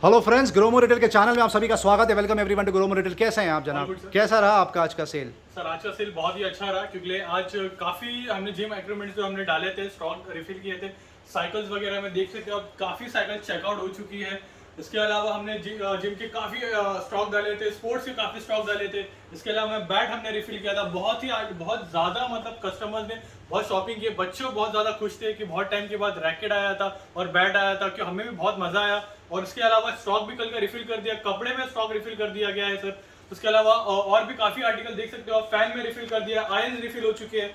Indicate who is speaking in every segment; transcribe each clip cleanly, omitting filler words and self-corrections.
Speaker 1: Hello friends, Gromo retail के channel में आप सभी का स्वागत है। Welcome everyone to Gromo retail. कैसे हैं आप जनाब? कैसा रहा आपका आज का सेल?
Speaker 2: सर आज का सेल बहुत ही अच्छा रहा क्योंकि आज काफी हमने जिम इक्विपमेंट्स जो हमने डाले थे, स्टॉक रिफिल किए थे। साइकिल्स वगैरह में देख सकते हो अब काफी साइकिल चेकआउट हो चुकी है। इसके अलावा हमने जिम के काफी स्टॉक डाले थे, स्पोर्ट्स के काफी स्टॉक डाले थे। इसके अलावा बैट हमने रिफिल किया था। बहुत ज्यादा मतलब कस्टमर्स ने बहुत शॉपिंग की। बच्चे बहुत ज्यादा खुश थे कि बहुत टाइम के बाद रैकेट आया था और बैट आया था, कि हमें भी बहुत मजा आया। और इसके अलावा स्टॉक भी कल का रिफिल कर दिया, कपड़े में स्टॉक रिफिल कर दिया गया है सर। उसके अलावा और भी काफी आर्टिकल देख सकते हो आप। फैन में रिफिल कर दिया, आयरन रिफिल हो चुके हैं।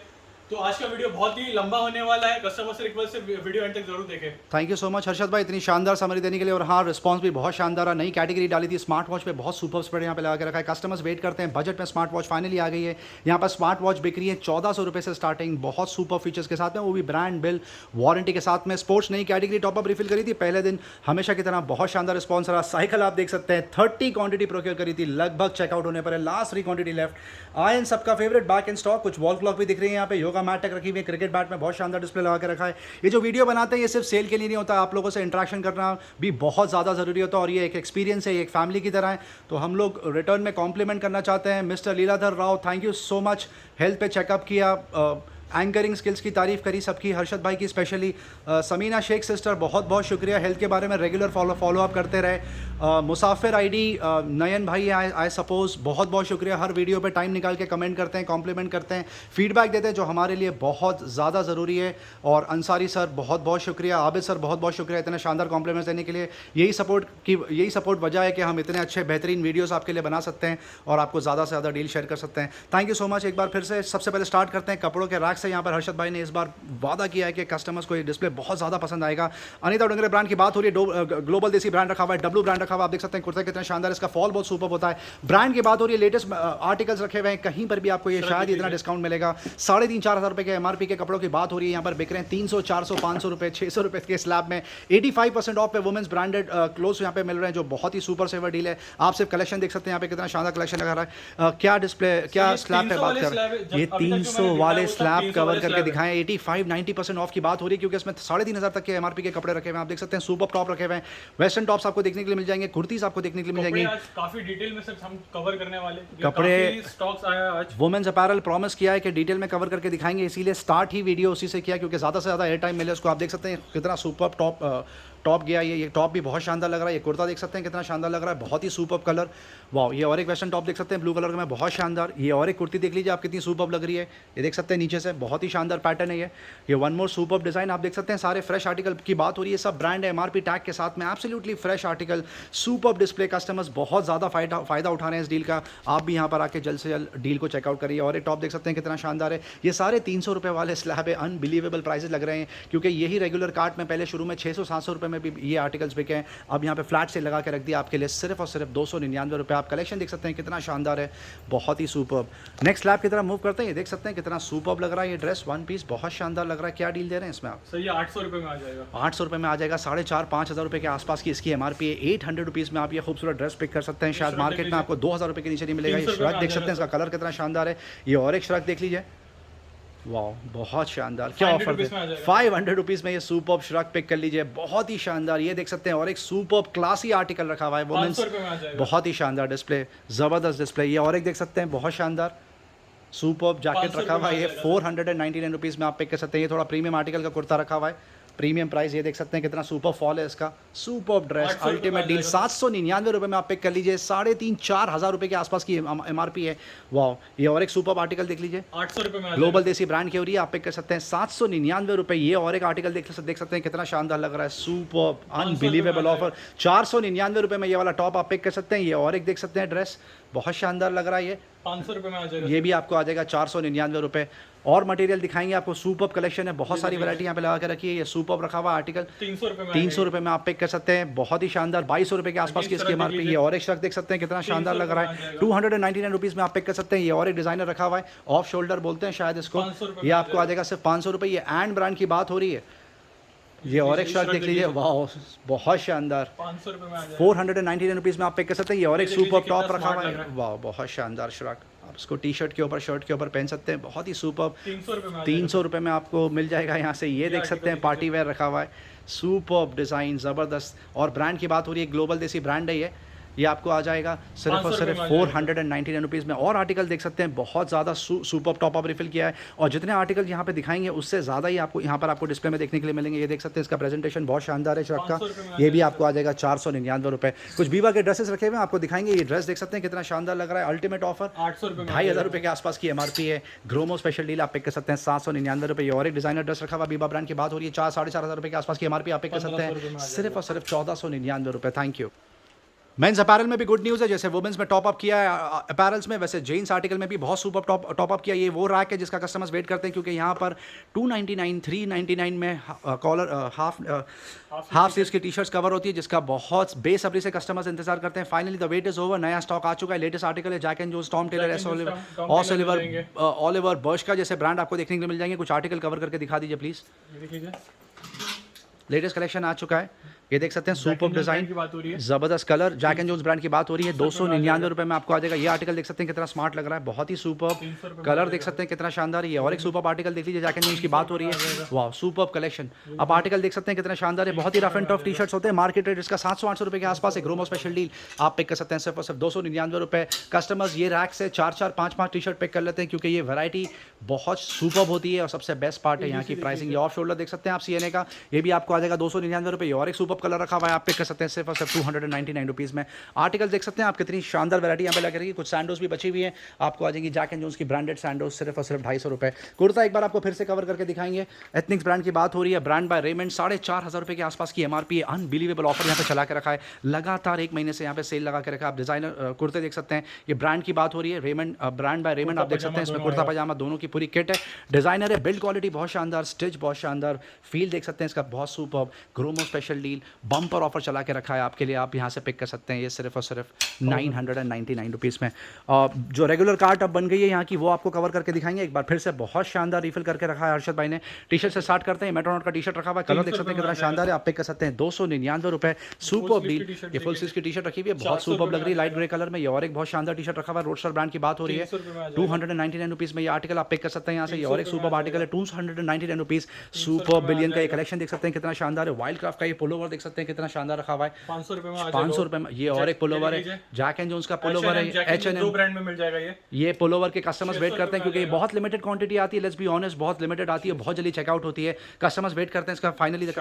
Speaker 2: तो आज का वीडियो बहुत ही लंबा होने वाला है। कस्टमर से रिक्वेस्ट है वीडियो एंड तक जरूर देखें।
Speaker 1: Thank you so much Harshad भाई, इतनी शानदार समरी देने के लिए। और हाँ, रिस्पांस भी बहुत शानदार है। नई कैटेगरी डाली थी स्मार्ट वॉच पे, बहुत सुपर स्प्रेड यहाँ पे लगा के रखा है। कस्टमर्स वेट करते हैं, बजट में स्मार्ट वॉच फाइनली आ गई है। यहाँ पर स्मार्ट वॉच बिक रही है 1400 रुपये से स्टार्टिंग, बहुत सुपर फीचर्स के साथ में, वो भी ब्रांड बिल वारंटी के साथ में। स्पोर्ट्स नई कैटेगरी टॉपअप रिफिल करी थी पहले दिन, हमेशा की तरह बहुत शानदार रिस्पॉन्स रहा। साइकिल आप देख सकते हैं 30 क्वांटिटी प्रोक्योर करी थी, लगभग चेकआउट होने पर है, लास्ट 3 क्वांटिटी लेफ्ट। आयन सबका फेवरेट बैक इन स्टॉक। कुछ वॉल क्लॉक भी दिख रही है यहाँ पे, योगा मैट तक रखी हुई है, क्रिकेट बैट में बहुत शानदार डिस्प्ले लगा के रखा है। ये जो वीडियो बनाते हैं ये सिर्फ सेल के लिए नहीं होता, आप लोगों से इंटरेक्शन करना भी बहुत ज़्यादा ज़रूरी होता है। और ये एक एक्सपीरियंस है, एक फैमिली की तरह है। तो हम लोग रिटर्न में कॉम्प्लीमेंट करना चाहते हैं mister Leeladhar Rao, thank you so much. Health पे चेकअप किया, एंकरिंग स्किल्स की तारीफ करी सबकी, हर्षद भाई की स्पेशली। समीना शेख सिस्टर बहुत बहुत शुक्रिया, हेल्थ के बारे में रेगुलर फॉलो अप करते रहे। मुसाफिर आईडी नयन भाई आई सपोज बहुत बहुत शुक्रिया, हर वीडियो पे टाइम निकाल के कमेंट करते हैं, कॉम्प्लीमेंट करते हैं, फीडबैक देते हैं, जो हमारे लिए बहुत ज़्यादा ज़रूरी है। और अंसारी सर बहुत बहुत शुक्रिया, आबिद सर बहुत बहुत शुक्रिया इतने शानदार कॉम्प्लीमेंट्स देने के लिए। यही सपोर्ट वजह है कि हम इतने अच्छे बेहतरीन वीडियोज़ आपके लिए बना सकते हैं और आपको ज़्यादा से ज़्यादा डील शेयर कर सकते हैं। थैंक यू सो मच एक बार फिर से। सबसे पहले स्टार्ट करते हैं कपड़ों के रैक से। यहाँ पर हर्षद भाई ने इस बार वादा किया है कि कस्टमर्स को ये डिस्प्ले बहुत ज़्यादा पसंद आएगा। अनीता डोंगरे ब्रांड की बात हो रही है, ग्लोबल देसी ब्रांड रखा हुआ है, डब्लू ब्रांड रखा हुआ है। आप देख सकते हैं कुर्ता कितना शानदार, इसका फॉल बहुत सुपर होता है। ब्रांड की बात हो रही है, लेटेस्ट आर्टिकल्स रखे हुए हैं, कहीं पर भी आपको ये शायद इतना डिस्काउंट मिलेगा। 3,500-4,000 रुपये के एमआरपी के कपड़ों की बात हो रही है, यहाँ पर बिक रहे हैं 300, 400, 500 रुपये, 600 रुपये के स्लैब में। 85% ऑफ पे वुमेंस ब्रांडेड क्लोथ्स यहाँ पे मिल रहे हैं, जो बहुत ही सुपर सेवर डील है। आप सिर्फ कलेक्शन देख सकते हैं यहाँ पे कितना शानदार कलेक्शन लगा रहा है। क्या डिस्प्ले, क्या स्लैब पे बात कर रहे हैं, ये 300 वाले स्लैब कवर करके दिखाएं। 85-90% ऑफ की बात हो रही है, क्योंकि इसमें 3,500 तक के एमआरपी के कपड़े रखे हुए हैं। आप देख सकते हैं सुपर टॉप रखे हुए हैं, वेस्टर्न टॉप्स आपको देखने के लिए मिल जाएंगे, कुर्तीज आपको देखने के लिए मिल जाएंगी।
Speaker 2: काफी डिटेल में हम कवर करने वाले
Speaker 1: कपड़े
Speaker 2: स्टॉक्स आया आज।
Speaker 1: वुमेन्स अपैरल प्रॉमिस किया है कि डिटेल में कवर करके दिखाएंगे, इसीलिए स्टार्ट ही वीडियो उसी से किया, क्योंकि ज़्यादा से ज़्यादा एयर टाइम मिले उसको। आप देख सकते हैं कितना सुपर टॉप गया, ये टॉप भी बहुत शानदार लग रहा है। ये कुर्ता देख सकते हैं कितना शानदार लग रहा है, बहुत ही सुपर कलर, वाह। ये और एक वेस्टर्न टॉप देख सकते हैं ब्लू कलर में, बहुत शानदार। ये और एक कुर्ती देख लीजिए आप, कितनी सुपर लग रही है, ये देख सकते हैं नीचे से, बहुत ही शानदार पैटर्न है ये वन मोर सुपर डिज़ाइन। आप देख सकते हैं सारे फ्रेश आर्टिकल की बात हो रही है, सब ब्रांड है, एमआरपी टैग के साथ में, absolutely fresh article, super display. Customers बहुत ज़्यादा फ़ायदा उठा रहे हैं इस डील का। आप भी यहाँ पर आके जल्द से जल्द डील को चेकआउट करिए। और एक टॉप देख सकते हैं कितना शानदार है, ये सारे 300 रुपये वाले स्लैब है, अनबिलीवेबल प्राइसेस लग रहे हैं, क्योंकि यही रेगुलर कार्ट में पहले शुरू में 600-700 रुपये में भी ये आर्टिकल बिके हैं। अब यहाँ पे फ्लैट से लगा के रख दिया आपके लिए सिर्फ और सिर्फ 299 रुपये। आप कलेक्शन देख सकते हैं कितना शानदार है, बहुत ही सुपर्ब। नेक्स्ट स्लैब की तरफ मूव करते हैं, ये देख सकते हैं कितना सुपर्ब लग रहा है ये ड्रेस, वन पीस बहुत शानदार लग रहा है। क्या डील दे रहे हैं इसमें आप?
Speaker 2: सर ये 800 रुपये में आ जाएगा।
Speaker 1: 800 रुपये में आ जाएगा, 4,500-5,000 रुपये के आसपास की इसकी एमआरपी है। 800 रुपीज़ में आप ये खूबसूरत ड्रेस पिक कर सकते हैं। शायद मार्केट में आपको 2,000 रुपये के नीचे नहीं मिलेगा। ये श्रग देख सकते हैं, इसका कलर कितना शानदार है। ये और एक श्रग देख लीजिए, वाह बहुत शानदार। क्या ऑफर दे, 500 रुपीज़ में ये सुपर्ब श्रग पिक कर लीजिए, बहुत ही शानदार। ये देख सकते हैं और एक सुपर्ब क्लासी आर्टिकल रखा हुआ है वुमेन्स, बहुत ही शानदार डिस्प्ले, ज़बरदस्त डिस्प्ले। ये और एक देख सकते हैं बहुत शानदार सुपर्ब जैकेट रखा हुआ है, ये 499 रुपीज़ में आप पिक कर सकते हैं। ये थोड़ा प्रीमियम आर्टिकल का कुर्ता रखा हुआ है, प्रीमियम प्राइस। ये देख सकते हैं कितना सुपर फॉल है इसका, सुपर ड्रेस, अल्टीमेट डील। 799 रुपये में आप पिक कर लीजिए, 3,500-4,000 रुपये के आसपास की एमआरपी है, वाह। ये और एक सुपर आर्टिकल देख लीजिए,
Speaker 2: 800 रुपये में
Speaker 1: ग्लोबल देसी ब्रांड की हो रही है, आप पिक कर सकते हैं 799 रुपये। ये और एक आर्टिकल देख सकते हैं कितना शानदार लग रहा है, सुपर अनबिलीवेबल ऑफर। 499 रुपये में ये वाला टॉप आप पिक कर सकते हैं। ये और एक देख सकते हैं ड्रेस, बहुत शानदार लग रहा है, ये
Speaker 2: 500 रुपये में आ जाएगा।
Speaker 1: ये भी आपको आ जाएगा 499 रुपये। और मटेरियल दिखाएंगे आपको, सुपर कलेक्शन है, बहुत सारी वैरायटी यहाँ पे लगा के रखी है। ये सुपर रखा हुआ आर्टिकल 300 रुपये में आप पिक कर सकते हैं, बहुत ही शानदार। 2,200 रुपये के आसपास की इसकी एमआरपी। ये और एक शर्ट देख सकते हैं कितना शानदार लग रहा है, 299 रुपीज़ में आप पिक कर सकते हैं। ये और एक डिज़ाइनर रखा हुआ है, ऑफ शोल्डर बोलते हैं शायद इसको, ये आपको आ जाएगा सिर्फ 500 रुपये। ये एंड ब्रांड की बात हो रही है। ये और एक शर्ट देख लीजिए, वाह बहुत शानदार,
Speaker 2: 500 रुपये में आ जाएगा,
Speaker 1: 499 रुपीज़ में आप पिक कर सकते हैं। ये और एक सुपर टॉप रखा हुआ है, वाह बहुत शानदार शर्ट। आप इसको टी शर्ट के ऊपर, शर्ट के ऊपर पहन सकते हैं, बहुत ही सुपर। 300 रुपये में आपको मिल जाएगा यहाँ से। ये देख सकते हैं पार्टी वेयर रखा हुआ है, सुपर्ब डिज़ाइन, ज़बरदस्त। और ब्रांड की बात हो रही है, ग्लोबल देसी ब्रांड है ये आपको आ जाएगा सिर्फ और
Speaker 2: 500
Speaker 1: सिर्फ
Speaker 2: रुपये में आ जाएगा।
Speaker 1: 499 रुपीज़ में। और आर्टिकल देख सकते हैं, बहुत ज़्यादा सुपर टॉप अप रिफिल किया है, और जितने आर्टिकल यहाँ पे दिखाएंगे उससे ज़्यादा ही आपको यहाँ पर आपको डिस्प्ले में देखने के लिए मिलेंगे। ये देख सकते हैं, इसका प्रेजेंटेशन बहुत शानदार है ट्रक का।
Speaker 2: 500 रुपये में आ
Speaker 1: ये भी
Speaker 2: जाएगा
Speaker 1: आपको आ जाएगा 499 रुपये। कुछ बीवा के ड्रेसेस रखे हुए हैं, आपको दिखाएंगे। ये ड्रेस देख सकते हैं कितना शानदार लग रहा है, अल्टीमेट ऑफर
Speaker 2: 800 रुपये में आ
Speaker 1: 2,500
Speaker 2: जाएगा।
Speaker 1: रुपये के आसपास की एमआरपी है। ग्रोमो स्पेशल डील आप पिक कर सकते हैं 799 रुपये। और एक डिजाइनर ड्रेस रखा हुआ बीबा ब्रांड की बात हो रही है, 4-4,500 रुपये के आसपास की एमआरपी आप पिक कर सकते
Speaker 2: 1500 रुपये
Speaker 1: हैं
Speaker 2: में आ
Speaker 1: सिर्फ और सिर्फ 1499 रुपये। Thank you. मेंस अपैरल में भी गुड न्यूज़ है, जैसे वुमेंस में टॉप अप किया है अपैरल्स में, वैसे जेंट्स आर्टिकल में भी बहुत सुपर टॉप अप किया। ये वो रैक है जिसका कस्टमर्स वेट करते हैं, क्योंकि यहाँ पर 299 399 में कॉलर हाफ स्लीव्स की टी शर्ट्स कवर होती है, जिसका बहुत बेसब्री से कस्टमर्स इंतजार करते हैं। Finally the wait is over, नया स्टॉक आ चुका है। लेटेस्ट आर्टिकल है Jack and Jones, Tom Tailor, Oliver Bersch का जैसे ब्रांड आपको देखने को मिल जाएंगे। कुछ आर्टिकल कवर करके दिखा दीजिए प्लीज।
Speaker 2: ये देख लीजिए,
Speaker 1: लेटेस्ट कलेक्शन आ चुका है, ये देख सकते हैं।
Speaker 2: Jack
Speaker 1: super
Speaker 2: and Jones
Speaker 1: design,
Speaker 2: brand की बात हो रही है।
Speaker 1: जबरदस्त colour, Jack and Jones brand की बात हो रही है। 299 रुपये में आपको आ जाएगा। ये आर्टिकल देख सकते हैं कितना स्मार्ट लग रहा है, बहुत ही सुपर
Speaker 2: 300 रुपये में
Speaker 1: कलर
Speaker 2: आ
Speaker 1: देख
Speaker 2: जाएगा।
Speaker 1: सकते हैं कितना शानदार है। ये और एक सुपर आर्टिकल देख लीजिए, जैक एंड जोन्स की बात हो रही है। वाह, सुपर कलेक्शन। अब आर्टिकल देख सकते हैं कितना शानदार है, बहुत ही rough and tough T shirts होते हैं। मार्केट रेट इसका 700-800 रुपये के आसपास है। ग्रोमो स्पेशल डील आप पिक कर सकते हैं सिर्फ और सिर्फ 299 रुपये। कस्टमर्स ये रैक से 4-4 5-5 टी शर्ट पिक कर लेते हैं, क्योंकि ये वैरायटी बहुत सुपर होती है। और सबसे बेस्ट पार्ट है यहाँ की प्राइसिंग। ये ऑफ शोल्डर देख सकते हैं आप सीएनए का, ये भी आपको आ जाएगा 299 रुपये। और एक सुपर कलर रखा हुआ है, आप पिक कर सकते हैं सिर्फ और सिर्फ 299 रुपीज़ में। आर्टिकल देख सकते हैं आप, कितनी शानदार वैरायटी यहाँ पे लग रही है। कुछ सैंडोज भी बची हुई है, आपको आ जाएगी जैक एंड जोन्स की ब्रांडेड सैंडोज सिर्फ और सिर्फ 250 रुपये। कुर्ता एक बार आपको फिर से कवर करके दिखाएंगे। एथनिक्स ब्रांड की बात हो रही है, ब्रांड बाय रेमंड, 4,500 रुपये के आसपास की एमआरपी है। अनबिलीवेबल ऑफर यहाँ पे चला के रखा है, लगातार 1 महीने से यहाँ पे सेल लगा के रखा है। आप डिजाइनर कुर्ते देख सकते हैं, ये ब्रांड की बात हो रही है, रेमंड ब्रांड बाय रेमंड आप देख सकते हैं। इसमें कुर्ता पजामा दोनों की पूरी किट है। डिजाइनर है, बिल्ड क्वालिटी बहुत शानदार, स्टिच बहुत शानदार, फील देख सकते हैं इसका बहुत super. Gromo special deal bumper offer चला के रखा है आपके लिए, आप यहाँ से पिक कर सकते हैं। ये सिर्फ और सिर्फ 999 रुपीज़ में। जो रेगुलर कार्ट अब बन गई है यहाँ की, वो आपको कवर करके दिखाएंगे एक बार फिर से। बहुत शानदार रिफिल करके रखा है हर्षद भाई ने। टी शर्ट से स्टार्ट करते हैं, मेट्रोनॉट का टी शर्ट रखा हुआ है, कलर देख सकते हैं कितना शानदार है, आप पिक कर सकते हैं 299 रुपये। सुपर डील, ये फुल स्लीव्स की टी शर्ट रखी हुई है, बहुत सुपर लग रही है लाइट ग्रे कलर में। ये और एक बहुत शानदार टी शर्ट रखा हुआ है, रोडस्टर ब्रांड की बात हो रही है, 299 रुपीज़ में ये आर्टिकल आप पिक कर सकते हैं यहाँ से। ये और एक सुपर आर्टिकल है, 299 रुपीज़। सुपर बिलियन का ये कलेक्शन देख सकते हैं कितना शानदार है। वाइल्ड क्राफ्ट का ये पुलोवर देख सकते हैं कितना शानदार रखा हुआ है,
Speaker 2: 500 रुपये में आ जाएगा।
Speaker 1: 500 रुपये में। ये और एक पुलोवर है, जैक एंड जोन्स का पुलोवर है, H&M
Speaker 2: दो ब्रांड में मिल जाएगा ये
Speaker 1: पुलोवर के कस्टमर्स वेट करते हैं, क्योंकि ये बहुत लिमिटेड क्वांटिटी आती है। लेट्स बी ऑनेस्ट, बहुत लिमिटेड आती है, बहुत जल्दी चेकआउट होती है। कस्टमर्स वेट करते हैं इसका। Finally the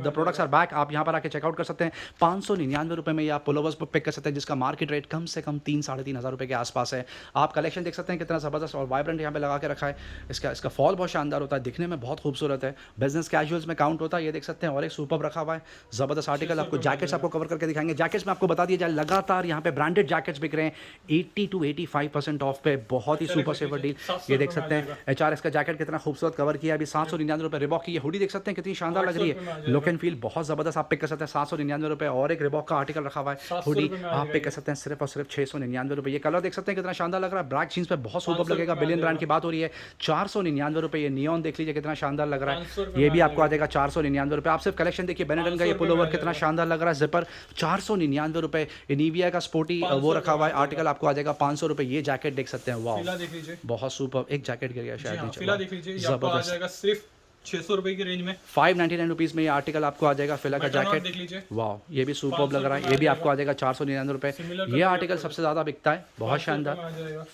Speaker 1: products are back, आप यहाँ पर आके चेकआउट कर सकते हैं। 599 रुपये में ये आप पुलोवर्स पर पिक कर सकते हैं, जिसका मार्केट रेट कम से कम 3-3.5 हज़ार रुपये के आसपास है। आप कलेक्शन देख सकते हैं कितना ज़बरदस्त और वाइब्रेंट यहाँ पे लगा के रखा है। इसका फॉल बहुत शानदार होता है, दिखने में बहुत खूबसूरत है, बिजनेस कैजुअल्स में काउंट होता है। ये देख सकते हैं और एक सुपर रखा हुआ है, ज़बरदस्त आर्टिकल। आपको जैकेट्स आपको कवर करके दिखाएंगे। जैकेट्स में आपको बता दिया जाए, लगातार यहाँ पे ब्रांडेड जैकेट्स बिक रहे हैं 80 to 85% ऑफ पे, बहुत ही सुपर सेवर डील। ये देख सकते हैं HRS का जैकेट कितना खूबसूरत कवर किया है अभी 799 रुपये। रिबॉक की ये हुडी देख सकते हैं कितनी शानदार लग रही है, लुक एंड फील बहुत जबरदस्त, आप पिक कर सकते हैं 799 रुपये। और एक रिबॉक का आर्टिकल रखा हुआ है, हुडी आप पिक कर सकते हैं सिर्फ और सिर्फ 699 रुपये। ये कलर देख सकते हैं कितना शानदार लग रहा है, ब्लैक जीन्स पे बहुत सुपर लगेगा। बिलियन ब्रांड की बात हो रही है, 499 रुपये। ये नियॉन देख लीजिए कितना शानदार लग रहा है, ये भी आपको आ जाएगा 499 रुपये। आप सिर्फ कलेक्शन देखिए, बेनेटन का ये पुलोवर कितना शानदार लग रहा है, जिपर 499 रुपये। ये निविया का स्पोर्टी वो रखा हुआ है, आर्टिकल आपको आ जाएगा 500 रुपये। ये जैकेट देख सकते हैं, वाह
Speaker 2: देख लीजिए,
Speaker 1: बहुत सुपर। एक जैकेट गिर गया शायद नीचे,
Speaker 2: फिला देख लीजिए, ये आपको आ जाएगा सिर्फ 600 रुपए की रेंज में,
Speaker 1: 599 रुपीज़ में ये आर्टिकल आपको आ जाएगा। फिला का जैकेट
Speaker 2: देख लीजिए,
Speaker 1: वाह ये भी सुपर लग रहा है, ये भी आपको आ जाएगा 499 रुपये। ये आर्टिकल सबसे ज़्यादा बिकता है, बहुत शानदार,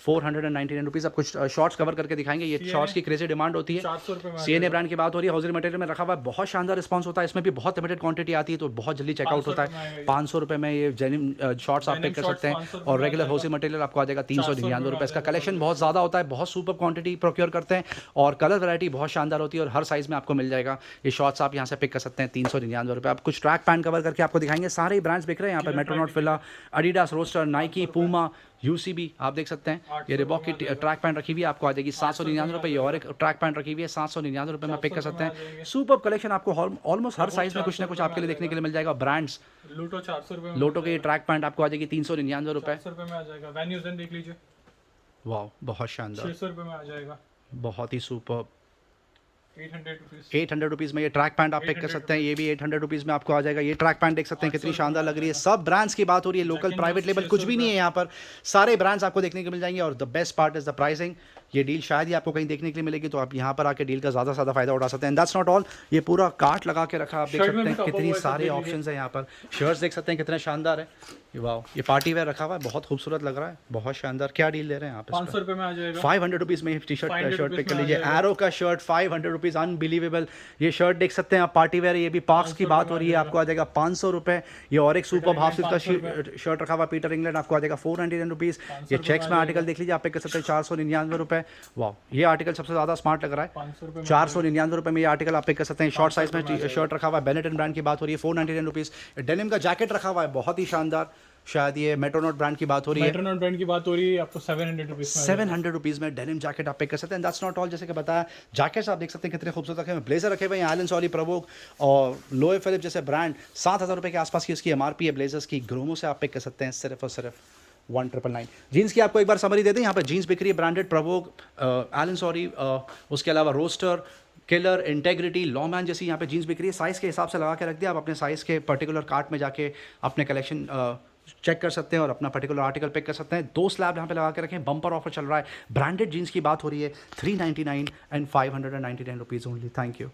Speaker 1: 499 रुपीज़। आप कुछ शॉर्ट्स कवर करके दिखाएंगे। ये शॉर्ट्स की क्रेजी डिमांड होती है, CNA ब्रांड की बात हो रही है, हाउसिंग मटेरियल में रखा हुआ है, बहुत शानदार रिस्पॉन्स होता है। इसमें भी बहुत लिमिटेड क्वांटिटी आती है, तो बहुत जल्दी चेकआउट होता है। 500 रुपये में ये जेन्युइन शॉर्ट्स आप पिक कर सकते हैं। और रेगुलर हाउसिंग मटेरियल आपको आ जाएगा 399 रुपये। इसका कलेक्शन बहुत ज़्यादा होता है, बहुत सुपर क्वांटिटी प्रोक्योर करते हैं, और कलर वैरायटी बहुत शानदार होती है, और हर साइज़ में आपको मिल जाएगा। ये शॉर्ट्स आप यहाँ से पिक कर सकते हैं 399 रुपये। आप कुछ ट्रैक पैंट कवर करके आपको दिखाएंगे, सारे ही ब्रांड्स बिक रहे हैं यहाँ पर, Metronaut, Fila, Adidas, Roadster, Nike, Puma, UCB आप देख सकते हैं। ये रिबॉक की ट्रैक पैंट रखी हुई है, आपको आ जाएगी 799 रुपये। और एक ट्रैक पैंट रखी हुई है 799 रुपये में पिक कर सकते हैं। सुपर कलेक्शन आपको ऑलमोस्ट हर साइज में कुछ ना कुछ आपके लिए देखने के लिए मिल जाएगा। ब्रांड्स
Speaker 2: लूटो 400 रुपये,
Speaker 1: लोटो के ट्रैक पैंट आपको आ जाएगी 399 रुपये
Speaker 2: में आ जाएगा। वैन यूजन देख लीजिए,
Speaker 1: वाह बहुत शानदार,
Speaker 2: 600 रुपये में आ जाएगा,
Speaker 1: बहुत ही सुपर।
Speaker 2: 800
Speaker 1: रुपीज़ में ये ट्रैक पैंट आप पिक कर सकते हैं, ये भी 800 रुपीज़ में आपको आ जाएगा। ये ट्रैक पैंट देख सकते हैं कितनी शानदार लग रही है। सब ब्रांड्स की बात हो रही है, लोकल प्राइवेट लेबल कुछ भी नहीं है यहाँ पर, सारे ब्रांड्स आपको देखने को मिल जाएंगे। और the best part is the pricing, ये डील शायद ही आपको कहीं देखने के लिए मिलेगी, तो आप यहाँ पर आके डील का ज़्यादा से ज़्यादा फायदा उठा सकते हैं। दैट्स नॉट ऑल, ये पूरा कार्ट लगा के रखा, आप देख
Speaker 2: शर्ट में
Speaker 1: सकते
Speaker 2: भी
Speaker 1: हैं
Speaker 2: कपा
Speaker 1: कितनी
Speaker 2: हुआ है,
Speaker 1: सारे
Speaker 2: सब
Speaker 1: ऑप्शंस हैं यहाँ पर। शर्ट्स देख सकते हैं कितने शानदार है, वाह, ये पार्टी वेयर रखा हुआ है, बहुत खूबसूरत लग रहा है, बहुत शानदार। क्या डील दे रहे हैं आप?
Speaker 2: 500 रुपये में आ जाएगा।
Speaker 1: 500 रुपीज़ में टी शर्ट
Speaker 2: 500
Speaker 1: शर्ट पिक कर
Speaker 2: में आ
Speaker 1: लीजिए,
Speaker 2: जाएगा।
Speaker 1: एरो का शर्ट 500 रुपीज़, अनबिलीवेबल। ये शर्ट देख सकते हैं आप, पार्टी वेयर, ये भी पार्क्स की
Speaker 2: 500
Speaker 1: बात हो
Speaker 2: में
Speaker 1: रही है,
Speaker 2: आ
Speaker 1: आपको आ जाएगा 500 रुपये। ये और एक सुपर हाफ सिल्क का
Speaker 2: 500
Speaker 1: शर्ट रखा हुआ पीटर इंग्लैंड, आपको आ जाएगा 499 रुपीज़। ये
Speaker 2: 500
Speaker 1: चेक्स में
Speaker 2: आ
Speaker 1: आर्टिकल देख लीजिए, आप पिक कर सकते हैं 499 रुपये। वाह, ये आर्टिकल सबसे ज़्यादा स्मार्ट लग रहा है,
Speaker 2: 500 रुपये में
Speaker 1: 499 रुपये में ये आर्टिकल आप पिक कर सकते हैं। शॉर्ट साइज
Speaker 2: 500
Speaker 1: में शर्ट रखा हुआ है, बेनेटन ब्रांड की बात हो रही है, 499 रुपीज़। डेनिम का जैकेट रखा हुआ है, बहुत ही शानदार, शायद ये मेट्रोनॉट ब्रांड की बात हो रही है,
Speaker 2: मेट्रोनॉट ब्रांड की बात हो रही है, आपको 700 रुपीज़ में
Speaker 1: 700 रुपीज़ में डेनिम जैकेट आप पिक कर सकते हैं। दैट्स नॉट ऑल, जैसे कि बताया, जैकेट्स आप देख सकते हैं कितने खूबसूरत रखे हैं। ब्लेजर रखे हुए हैं, एलन सॉरी, प्रवोक और लोए फिलिप जैसे ब्रांड, 7000 रुपये के आसपास की इसकी एमआरपी है ब्लेजर्स की। ग्रोमो से आप पिक कर सकते हैं सिर्फ और सिर्फ 1999। जीन्स की आपको एक बार समरी दे दें, यहाँ पर जीन्स बिक रही है ब्रांडेड, प्रवोक, एलन सॉरी, उसके अलावा रोस्टर, किलर, इंटेग्रिटी, लॉमैन जैसी यहाँ पे जीन्स बिक रही है। साइज़ के हिसाब से लगा के रख दिया, आप अपने साइज़ के पर्टिकुलर कार्ट में जाके अपने कलेक्शन चेक कर सकते हैं और अपना पर्टिकुलर आर्टिकल पिक कर सकते हैं। 2 स्लैब यहाँ पे लगा के रखें, बम्पर ऑफर चल रहा है। ब्रांडेड जीन्स की बात हो रही है, 399 and 599 rupees only. Thank you.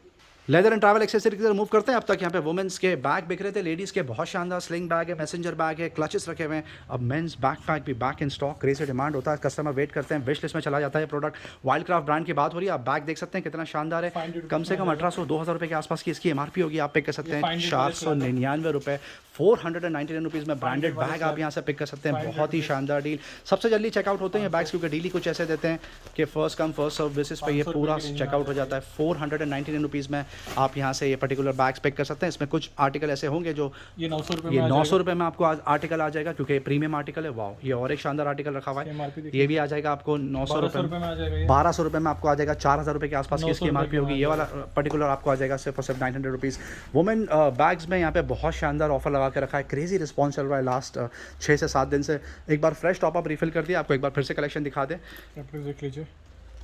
Speaker 1: Leather and travel accessory की तरफ मूव करते हैं। अब तक यहाँ पे वुमेंस के बैग बिक रहे थे, लेडीज़ के बहुत शानदार स्लिंग बैग है, मैसेंजर बैग है, क्लचेस रखे हुए हैं। अब मेंस बैक पैक भी बैक इन स्टॉक, क्रेज से डिमांड होता है, कस्टमर वेट करते हैं, विश लिस्ट में चला जाता है प्रोडक्ट। वाइल्ड क्राफ्ट ब्रांड की बात हो रही है, आप बैग देख सकते हैं कितना शानदार है, कम से कम 1800-2000 रुपये के आसपास की इसकी एमआरपी होगी, आप पिक कर सकते हैं 499 रुपये, 499 रुपीज़ में ब्रांडेड बैग आप यहाँ से पिक कर सकते हैं। बहुत ही शानदार डील, सबसे जल्दी चेकआउट होते हैं ये बैग्स, क्योंकि डील ही कुछ ऐसे देते हैं कि first come first serve basis पे ये पूरा चेकआउट हो जाता है। 499 रुपीज़ में आप यहाँ से ये पर्टिकुलर बैग्स पिक कर सकते हैं। इसमें कुछ आर्टिकल ऐसे होंगे जो
Speaker 2: ये 900 रुपये
Speaker 1: ये 900 रुपये में आपको आर्टिकल आ जाएगा, क्योंकि प्रीमियम आर्टिकल है। वाओ, ये और एक शानदार आर्टिकल रखा हुआ है, ये भी आ जाएगा आपको 900 रुपये में, 1200 रुपये में आपको आ जाएगा, 4000 रुपये के आसपास की इसकी एमआरपी होगी। ये वाला पर्टिकुलर आपको आ जाएगा सिर्फ और सिर्फ 900 रुपीज़। वुमेन बैग्स में यहाँ पे बहुत शानदार ऑफर लगा के रखा है, क्रेजी रिस्पॉन्स चल रहा है लास्ट 6 से 7 दिन से। एक बार फ्रेश टॉपअप रिफिल कर दिया, आपको एक बार फिर से कलेक्शन दिखा दें।
Speaker 2: देख लीजिए,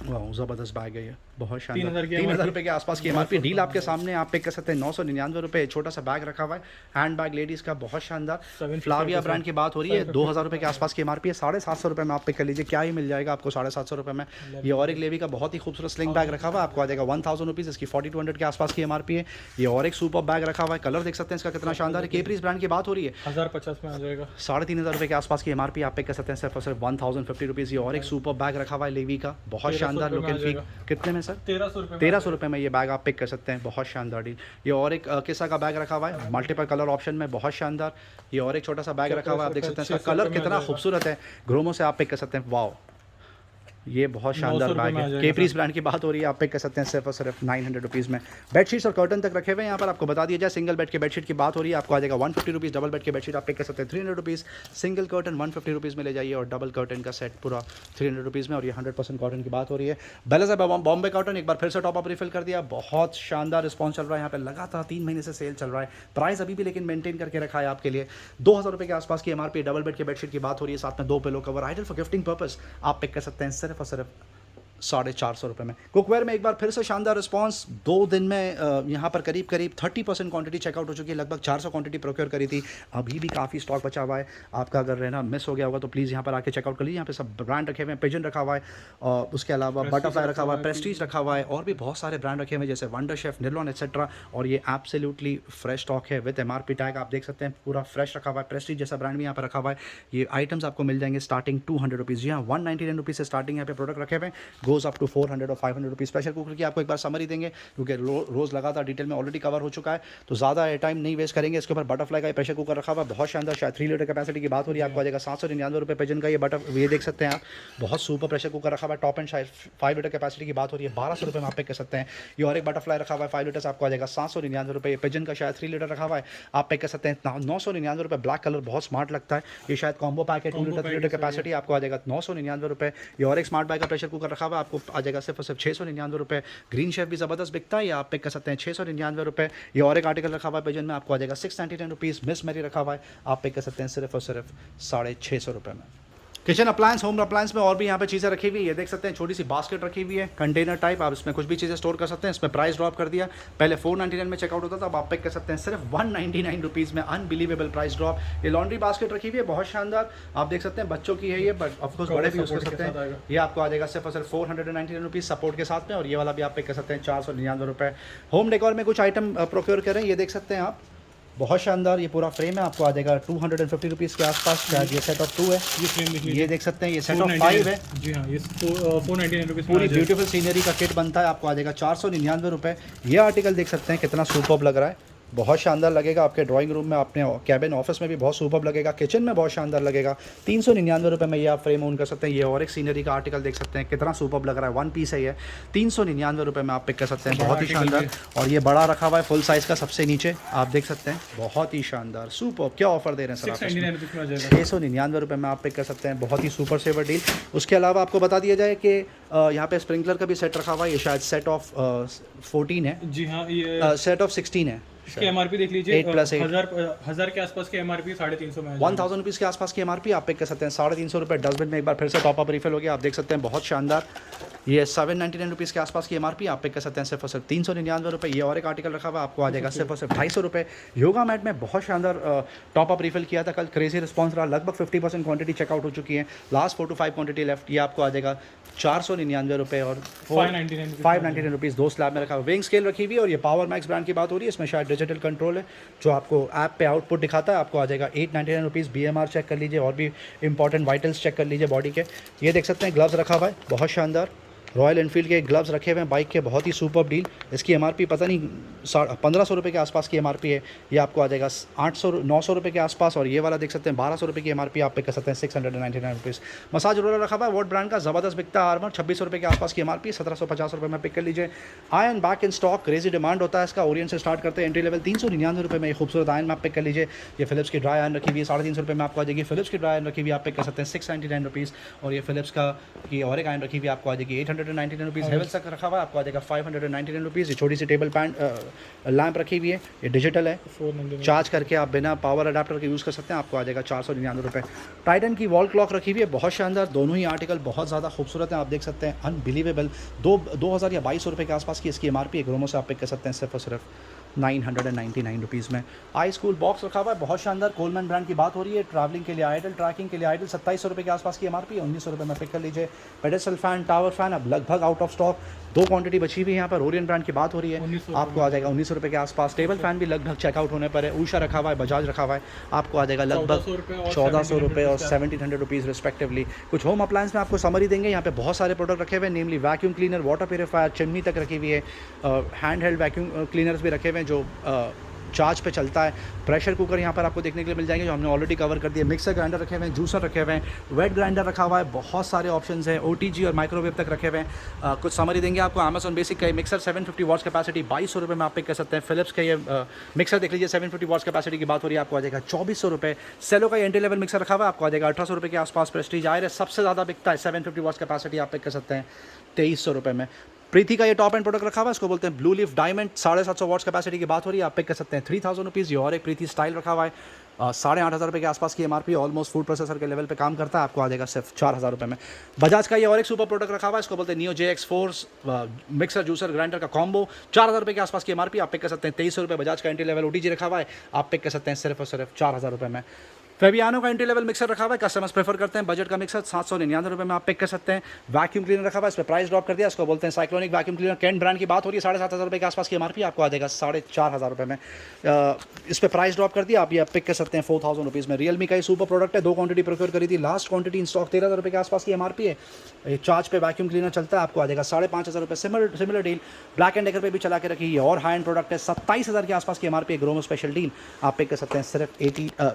Speaker 1: वाह, ज़बरदस्त बैग है ये, बहुत शानदार।
Speaker 2: 3000
Speaker 1: रुपये के आसपास की एमआरपी। डील आपके सामने, आप पिक कर सकते हैं 999 रुपये। छोटा सा बैग रखा हुआ है, हैंड बैग लेडीज़ का, बहुत शानदार। फ्लाविया ब्रांड की बात हो रही है, 2000 रुपये के आसपास की एमआरपी है, 750 रुपये में आप पिक कर लीजिए, क्या ही मिल जाएगा आपको 750 रुपये में। ये और एक लेवी का बहुत ही खूबसूरत स्लिंग बैग रखा हुआ है, आपको आ जाएगा 1000 रुपीज़, इसकी 4200 के आसपास की एमआरपी है। ये और एक सुपर बैग रखा हुआ है, कलर देख सकते हैं इसका कितना शानदार है। केप्रीज ब्रांड की बात हो रही है,
Speaker 2: 1050 में आ जाएगा,
Speaker 1: 3500 रुपये के आसपास की एमआरपी, आप पिक कर सकते हैं सिर्फ और सिर्फ 1050 रुपीज़। ये और एक सुपर बैग रखा हुआ है लेवी का, बहुत शानदार लुक एंड फील। कितने में सर? 1300 रुपये में ये बैग आप पिक कर सकते हैं, बहुत शानदार डील। ये और एक किस्सा का बैग रखा हुआ है, मल्टीपल कलर ऑप्शन में, बहुत शानदार। ये और एक छोटा सा बैग रखा हुआ है, आप देख सकते हैं इसका कलर कितना खूबसूरत है, ग्रोमो से आप पिक कर सकते हैं। वाओ, ये बहुत शानदार बैग है। केप्रीज ब्रांड की बात हो रही है, आप पिक कर सकते हैं सिर्फ और सिर्फ 900 रुपीज़ में। बेडशीट्स और कर्टन तक रखे हुए हैं यहाँ पर, आपको बता दिया जाए। सिंगल बेड के बेडशीट की बात हो रही है, आपको आ जाएगा 150 रुपीज़। डबल बेड के बेडशीट आप पिक कर सकते हैं 300 रुपीज़। सिंगल कर्टन 150 रुपीज़ में ले जाइए, और डबल कर्टन का सेट पूरा 300 रुपीज़ में। और ये 100% कॉटन की बात हो रही है। बेलेज़ा बॉम्बे कॉटन एक बार फिर से टॉपअप रिफिल कर दिया, बहुत शानदार रिस्पॉन्स चल रहा है यहाँ पे, लगातार 3 महीने से सेल चल रहा है। प्राइस अभी भी लेकिन मेंटेन करके रखा है आपके लिए। 2000 रुपये के आसपास की एमआरपी। डबल बेड के बेडशीट की बात हो रही है, साथ में 2 pillow cover, ideal for gifting purpose, आप पिक कर सकते हैं सिर्फ और सिर्फ 450 रुपये में। कुकवेयर में एक बार फिर से शानदार रिस्पांस, 2 दिन में यहाँ पर करीब 30% क्वांटिटी चेकआउट हो चुकी है। लगभग 400 क्वांटिटी प्रोक्योर करी थी, अभी भी काफ़ी स्टॉक बचा हुआ है। आपका अगर रहना मिस हो गया होगा तो प्लीज़ यहाँ पर आके चेकआउट कर लीजिए। यहाँ पे सब ब्रांड रखे हुए हैं, पिजन रखा हुआ है, और उसके अलावा बटरफ्लाई रखा हुआ है, प्रेस्टीज रखा हुआ है, और भी बहुत सारे ब्रांड रखे हुए हैं जैसे वंडर शेफ, निलॉन एक्सेट्रा। और ये एब्सोल्युटली फ्रेश स्टॉक है विद एमआरपी टैग, आप देख सकते हैं पूरा फ्रेश रखा हुआ है। प्रेस्टीज जैसा ब्रांड भी यहाँ पर रखा हुआ है। ये आइटम्स आपको मिल जाएंगे स्टार्टिंग 200 रुपीज़, जी हाँ 199 रुपीज़ से स्टार्टिंग यहाँ पे प्रोडक्ट रखे हुए हैं, गोज़ अप टू 400 और 500 रुपीज़। स्पेशल कुकर की आपको एक बार समरी देंगे, क्योंकि रोज़ लगातार डिटेल में ऑलरेडी कवर हो चुका है, तो ज़्यादा टाइम नहीं वेस्ट करेंगे। इसके ऊपर बटरफ्लाई का प्रेशर कुकर रखा हुआ है, बहुत शानदार, शायद 3 लीटर कैपेसिटी की बात हो रही है, आपको आ जाएगा 799 रुपये। पिजन का ये देख सकते हैं आप, बहुत सुपर प्रेशर कुकर रखा हुआ है, टॉप एंड शायद 5 लीटर कैपेसिटी की बात हो रही है, 1200 रुपये में आप पिक कर सकते हैं। ये और एक बटरफ्लाई रखा हुआ है 5 लीटर, आपको आ जाएगा 799 रुपये। पिजन का शायद 3 लीटर रखा हुआ है, आप पिक कर सकते हैं 999 रुपये। ब्लैक कलर बहुत स्मार्ट लगता है, ये शायद कॉम्बो पैक है, 2 लीटर 3 लीटर कैपेसिटी, आपको आ जाएगा 999 रुपये। ये और एक स्मार्ट बैग का प्रेशर कुकर रखा हुआ है, आपको आ जाएगा सिर्फ 699 रुपये। ग्रीन शेफ भी ज़बरदस्त बिकता है, ये आप पिक कर सकते हैं 699 रुपये। ये और एक आर्टिकल रखा हुआ है पिजन में, आपको आ जाएगा 699 रुपीज़। मिस मेरी रखा हुआ है, आप पिक कर सकते हैं सिर्फ और सिर्फ 650 रुपये में। किचन अप्लायंस, होम अप्लायंस में और भी यहाँ पे चीज़ें रखी हुई है। ये देख सकते हैं छोटी सी बास्केट रखी हुई है, कंटेनर टाइप, आप इसमें कुछ भी चीज़ें स्टोर कर सकते हैं। इसमें प्राइस ड्रॉप कर दिया, पहले 499 में चेकआउट होता था, अब आप पिक कर सकते हैं सिर्फ 199 रुपीज़ में। Unbelievable price drop. ये लॉन्ड्री बास्केट रखी हुई है, बहुत शानदार, आप देख सकते हैं, बच्चों की है ये, बट ऑफकोर्स बड़े भी यूज़ कर सकते हैं। ये आपको आ जाएगा सिर्फ और सिर्फ 499 रुपीज़ सपोर्ट के साथ में, और ये वाला भी आप पिक कर सकते हैं 499 रुपये। होम डेकोर में कुछ आइटम प्रोक्योर करें, ये देख सकते हैं आप, बहुत शानदार, ये पूरा फ्रेम है, आपको आ जाएगा 250 रुपीज़ के आसपास। शायद ये सेट ऑफ 2 है,
Speaker 2: ये फ्रेम देख लीजिए,
Speaker 1: ये देख सकते हैं, ये सेट ऑफ 5 है।
Speaker 2: जी हाँ, ये 499 रुपीज़
Speaker 1: पूरी ब्यूटीफुल सीनरी का किट बनता है, आपको आ जाएगा 499 रुपये। ये आर्टिकल देख सकते हैं कितना सुपर्ब लग रहा है, बहुत शानदार लगेगा आपके ड्राइंग रूम में, अपने कैबिन ऑफिस में भी बहुत सुपर्ब लगेगा, किचन में बहुत शानदार लगेगा। 399 रुपये में ये आप फ्रेम ऑन कर सकते हैं। ये और एक सीनरी का आर्टिकल देख सकते हैं, कितना सुपर्ब लग रहा है, 1 पीस है ये, 399 रुपये में आप पिक कर सकते हैं, बहुत ही शानदार। और ये बड़ा रखा हुआ है फुल साइज़ का, सबसे नीचे आप देख सकते हैं, बहुत ही शानदार सुपर्ब। क्या ऑफर दे रहे हैं सर आप? 699 रुपये में आप पिक कर सकते हैं, बहुत ही सुपर सेवर डील। उसके अलावा आपको बता दिया जाए कि यहाँ पे स्प्रिंकलर का भी सेट रखा हुआ है, ये शायद सेट ऑफ 14 है।
Speaker 2: जी हाँ, ये
Speaker 1: सेट ऑफ 16 है।
Speaker 2: इसकी एमआरपी देख लीजिए,
Speaker 1: 8+8
Speaker 2: हजार के आसपास की एमआरपी, 350 में
Speaker 1: 1000 रुपीज़ के आसपास की एमआरपी आप पिक कर सकते हैं। 350 रुपये डस्टबिन में एक बार फिर से टॉप अप रिफिल हो गया, आप देख सकते हैं, बहुत शानदार। ये 799 रुपीज़ के आसपास की एमआरपी आप पिक कर सकते हैं सिर्फ और सिर्फ 399 रुपये। ये और एक आर्टिकल रखा हुआ आपको आ जाएगा सिर्फ और सिर्फ 250 रुपये। योगा मैट में बहुत शानदार टॉप अप रिफिल किया था कल, क्रेजी रिस्पॉन्स रहा, लगभग 50% क्वांटिटी चेकआउट हो चुकी है, लास्ट 4 to 5 क्वांटिटी लेफ्ट। ये आपको आ जाएगा 499 रुपये और 599 रुपीज़, 2 स्लैब में रखा हुआ। वेइंग स्केल रखी हुई है, और ये पावर मैक्स ब्रांड की बात हो रही है, इसमें शायद डिजिटल कंट्रोल है जो आपको ऐप पे आउटपुट दिखाता है, आपको आ जाएगा 899 रुपीज़। BMR चेक कर लीजिए, और भी इंपॉर्टेंट वाइटल्स चेक कर लीजिए बॉडी के। ये देख सकते हैं ग्लव्स रखा हुआ है, बहुत शानदार, रॉयल एनफील्ड के ग्लव्स रखे हुए हैं बाइक के, बहुत ही सुपर डील। इसकी एमआरपी पता नहीं 1500 रुपये के आसपास की एमआरपी है, ये आपको आ जाएगा 900 रुपये के आसपास। और ये वाला देख सकते हैं 1200 रुपये की एमआरपी आप पे कर सकते हैं 699 रुपीज़। मसाज रोलर रखा हुआ है वॉट ब्रांड का, ज़बरदस्त बिकता है आर्मर, 2600 रुपये के आसपास की एमआरपी, 1750 रुपये में पिक कर लीजिए। Ion back in stock, crazy demand होता है इसका, ओरियन से स्टार्ट करते हैं, एंट्री लेवल 399 रुपये में ये खूबसूरत आयन में आप पिक कर लीजिए। ये फिलिप्स की ड्राई आयन रखी हुई है, 350 रुपये में आपको आ जाएगी। फिलिप्स की ड्राई आयन रखी हुई आप पिक कर सकते हैं 699 रुपीज़। और ये फिलिप्स का की और एक आयन रखी हुई आपको आ जाएगी 899 रुपीज़। तक रखा हुआ आपको आ जाएगा 599 रुपीज़। ये छोटी सी टेबल पैन लैंप रखी हुई है, ये डिजिटल है, चार्ज करके आप बिना पावर अडाप्टर के यूज़ कर सकते हैं, आपको आ जाएगा 499 रुपये। टाइटन की वॉल क्लॉक रखी हुई है, बहुत शानदार, दोनों ही आर्टिकल बहुत ज़्यादा खूबसूरत हैं, आप देख सकते हैं, अनबिलीवेबल। 2000 या 2200 रुपये के आसपास की इसकी एमआरपी है, ग्रोमो से आप पिक कर सकते हैं सिर्फ और सिर्फ 999 रुपीज़ में। आई स्कूल बॉक्स रखा हुआ है, बहुत शानदार, कोलमैन ब्रांड की बात हो रही है, ट्रैवलिंग के लिए आइडल, ट्रैकिंग के लिए आइडल, 2700 रुपये के आसपास की एमआरपी है, 1900 रुपये में पिक कर लीजिए। पेडेस्टल फैन, टावर फैन अब लगभग आउट ऑफ स्टॉक, 2 क्वांटिटी बची हुई है यहाँ पर, ओरियन ब्रांड की बात हो रही है, आपको आ जाएगा 1900 रुपये के आसपास। टेबल फैन भी लगभग चेकआउट होने पर है, ऊषा रखा हुआ है, बजाज रखा हुआ है, आपको आ जाएगा लगभग 1400 रुपये और 1700 रुपीज़ रिस्पेक्टिवली। कुछ होम अप्लायंस में आपको समरी देंगे, यहाँ पे बहुत सारे प्रोडक्ट रखे हुए हैं, namely vacuum cleaner, water purifier, chimney तक रखी हुई है, हैंड हेल्ड वैक्यूम क्लीनर्स भी रखे हुए हैं जो चार्ज पे चलता है। प्रेशर कुकर यहाँ पर आपको देखने के लिए मिल जाएंगे जो हमने ऑलरेडी कवर कर दिया। मिक्सर ग्राइंडर रखे हुए हैं, जूसर रखे हुए हैं, वेट ग्राइंडर रखा हुआ है, बहुत सारे ऑप्शंस हैं, OTG और माइक्रोवेव तक रखे हुए हैं। कुछ समरी देंगे आपको। अमेजॉन बेसिक का मिक्सर 750 वॉट्स कैपेसिटी 2200 रुपये में आप पिक कर सकते हैं। फिलिप्स का ये मिक्सर देख लीजिए, 750 वॉट्स कैपेसिटी की बात हो रही है, आपको आ जाएगा 2400 रुपये। सेलो का एंट्री लेवल मिक्सर रखा हुआ है, आपको आ जाएगा 1800 रुपये के आसपास। प्रेस्टीज आयर सबसे ज़्यादा बिकता है, 750 वॉट्स कैपेसिटी आप पिक कर सकते हैं 2300 रुपये में। प्रीति का ये टॉप एंड प्रोडक्ट रखा हुआ है, इसको बोलते हैं blue leaf diamond, 750 watts capacity की बात हो रही है, आप पिक कर सकते हैं 3000 रुपीज़। ये और एक प्रीति स्टाइल रखा हुआ है, 8500 रुपये के आसपास की एमआरपी, ऑलमोस्ट फूड प्रोसेसर के लेवल पे काम करता है, आपको आ जाएगा सिर्फ 4000 रुपये में। बजाज का ये और एक सुपर प्रोडक्ट रखा हुआ है, इसको बोलते हैं neo JX force mixer juicer grinder का कॉम्बो, 4000 रुपये के आसपास की एमआरपी, आप पिक कर सकते हैं 2300 रुपये। बजाज का एंट्री लेवल OTG रखा हुआ है, आप पिक कर सकते हैं सिर्फ और सिर्फ 4000 रुपये में। फेबियानो का एंट्री लेवल मिक्सर रखा हुआ है, कस्टमर्स प्रेफर करते हैं बजट का मिक्सर, 799 रुपये में आप पिक कर सकते हैं। वैक्यूम क्लीनर रखा हुआ है, इस पर प्राइस ड्रॉप कर दिया, इसको बोलते हैं cyclonic vacuum cleaner, can brand की बात हो रही है, 7500 रुपये के आसपास की एमआरपी, आपको आ जाएगा 4500 रुपये में। इस पर प्राइस ड्रॉप कर दिया, आप ये पिक कर सकते हैं 4000 रुपीज़ में। रियलमी का ये सुपर प्रोडक्ट है, 2 क्वांटिटी प्रोक्योर करी थी, लास्ट क्वांटिटी इन स्टॉक 13000 रुपये के आसपास की एमआरपी है। ये चार्ज पे वैक्यूम क्लीनर चलता है, आपको आ जाएगा 5500 रुपये। Similar deal black and decker पे भी चला के रखी है, और हाई एंड प्रोडक्ट है, 27000 के आसपास की एमआरपी, ग्रोमो स्पेशल डील, आप पिक कर सकते हैं सिर्फ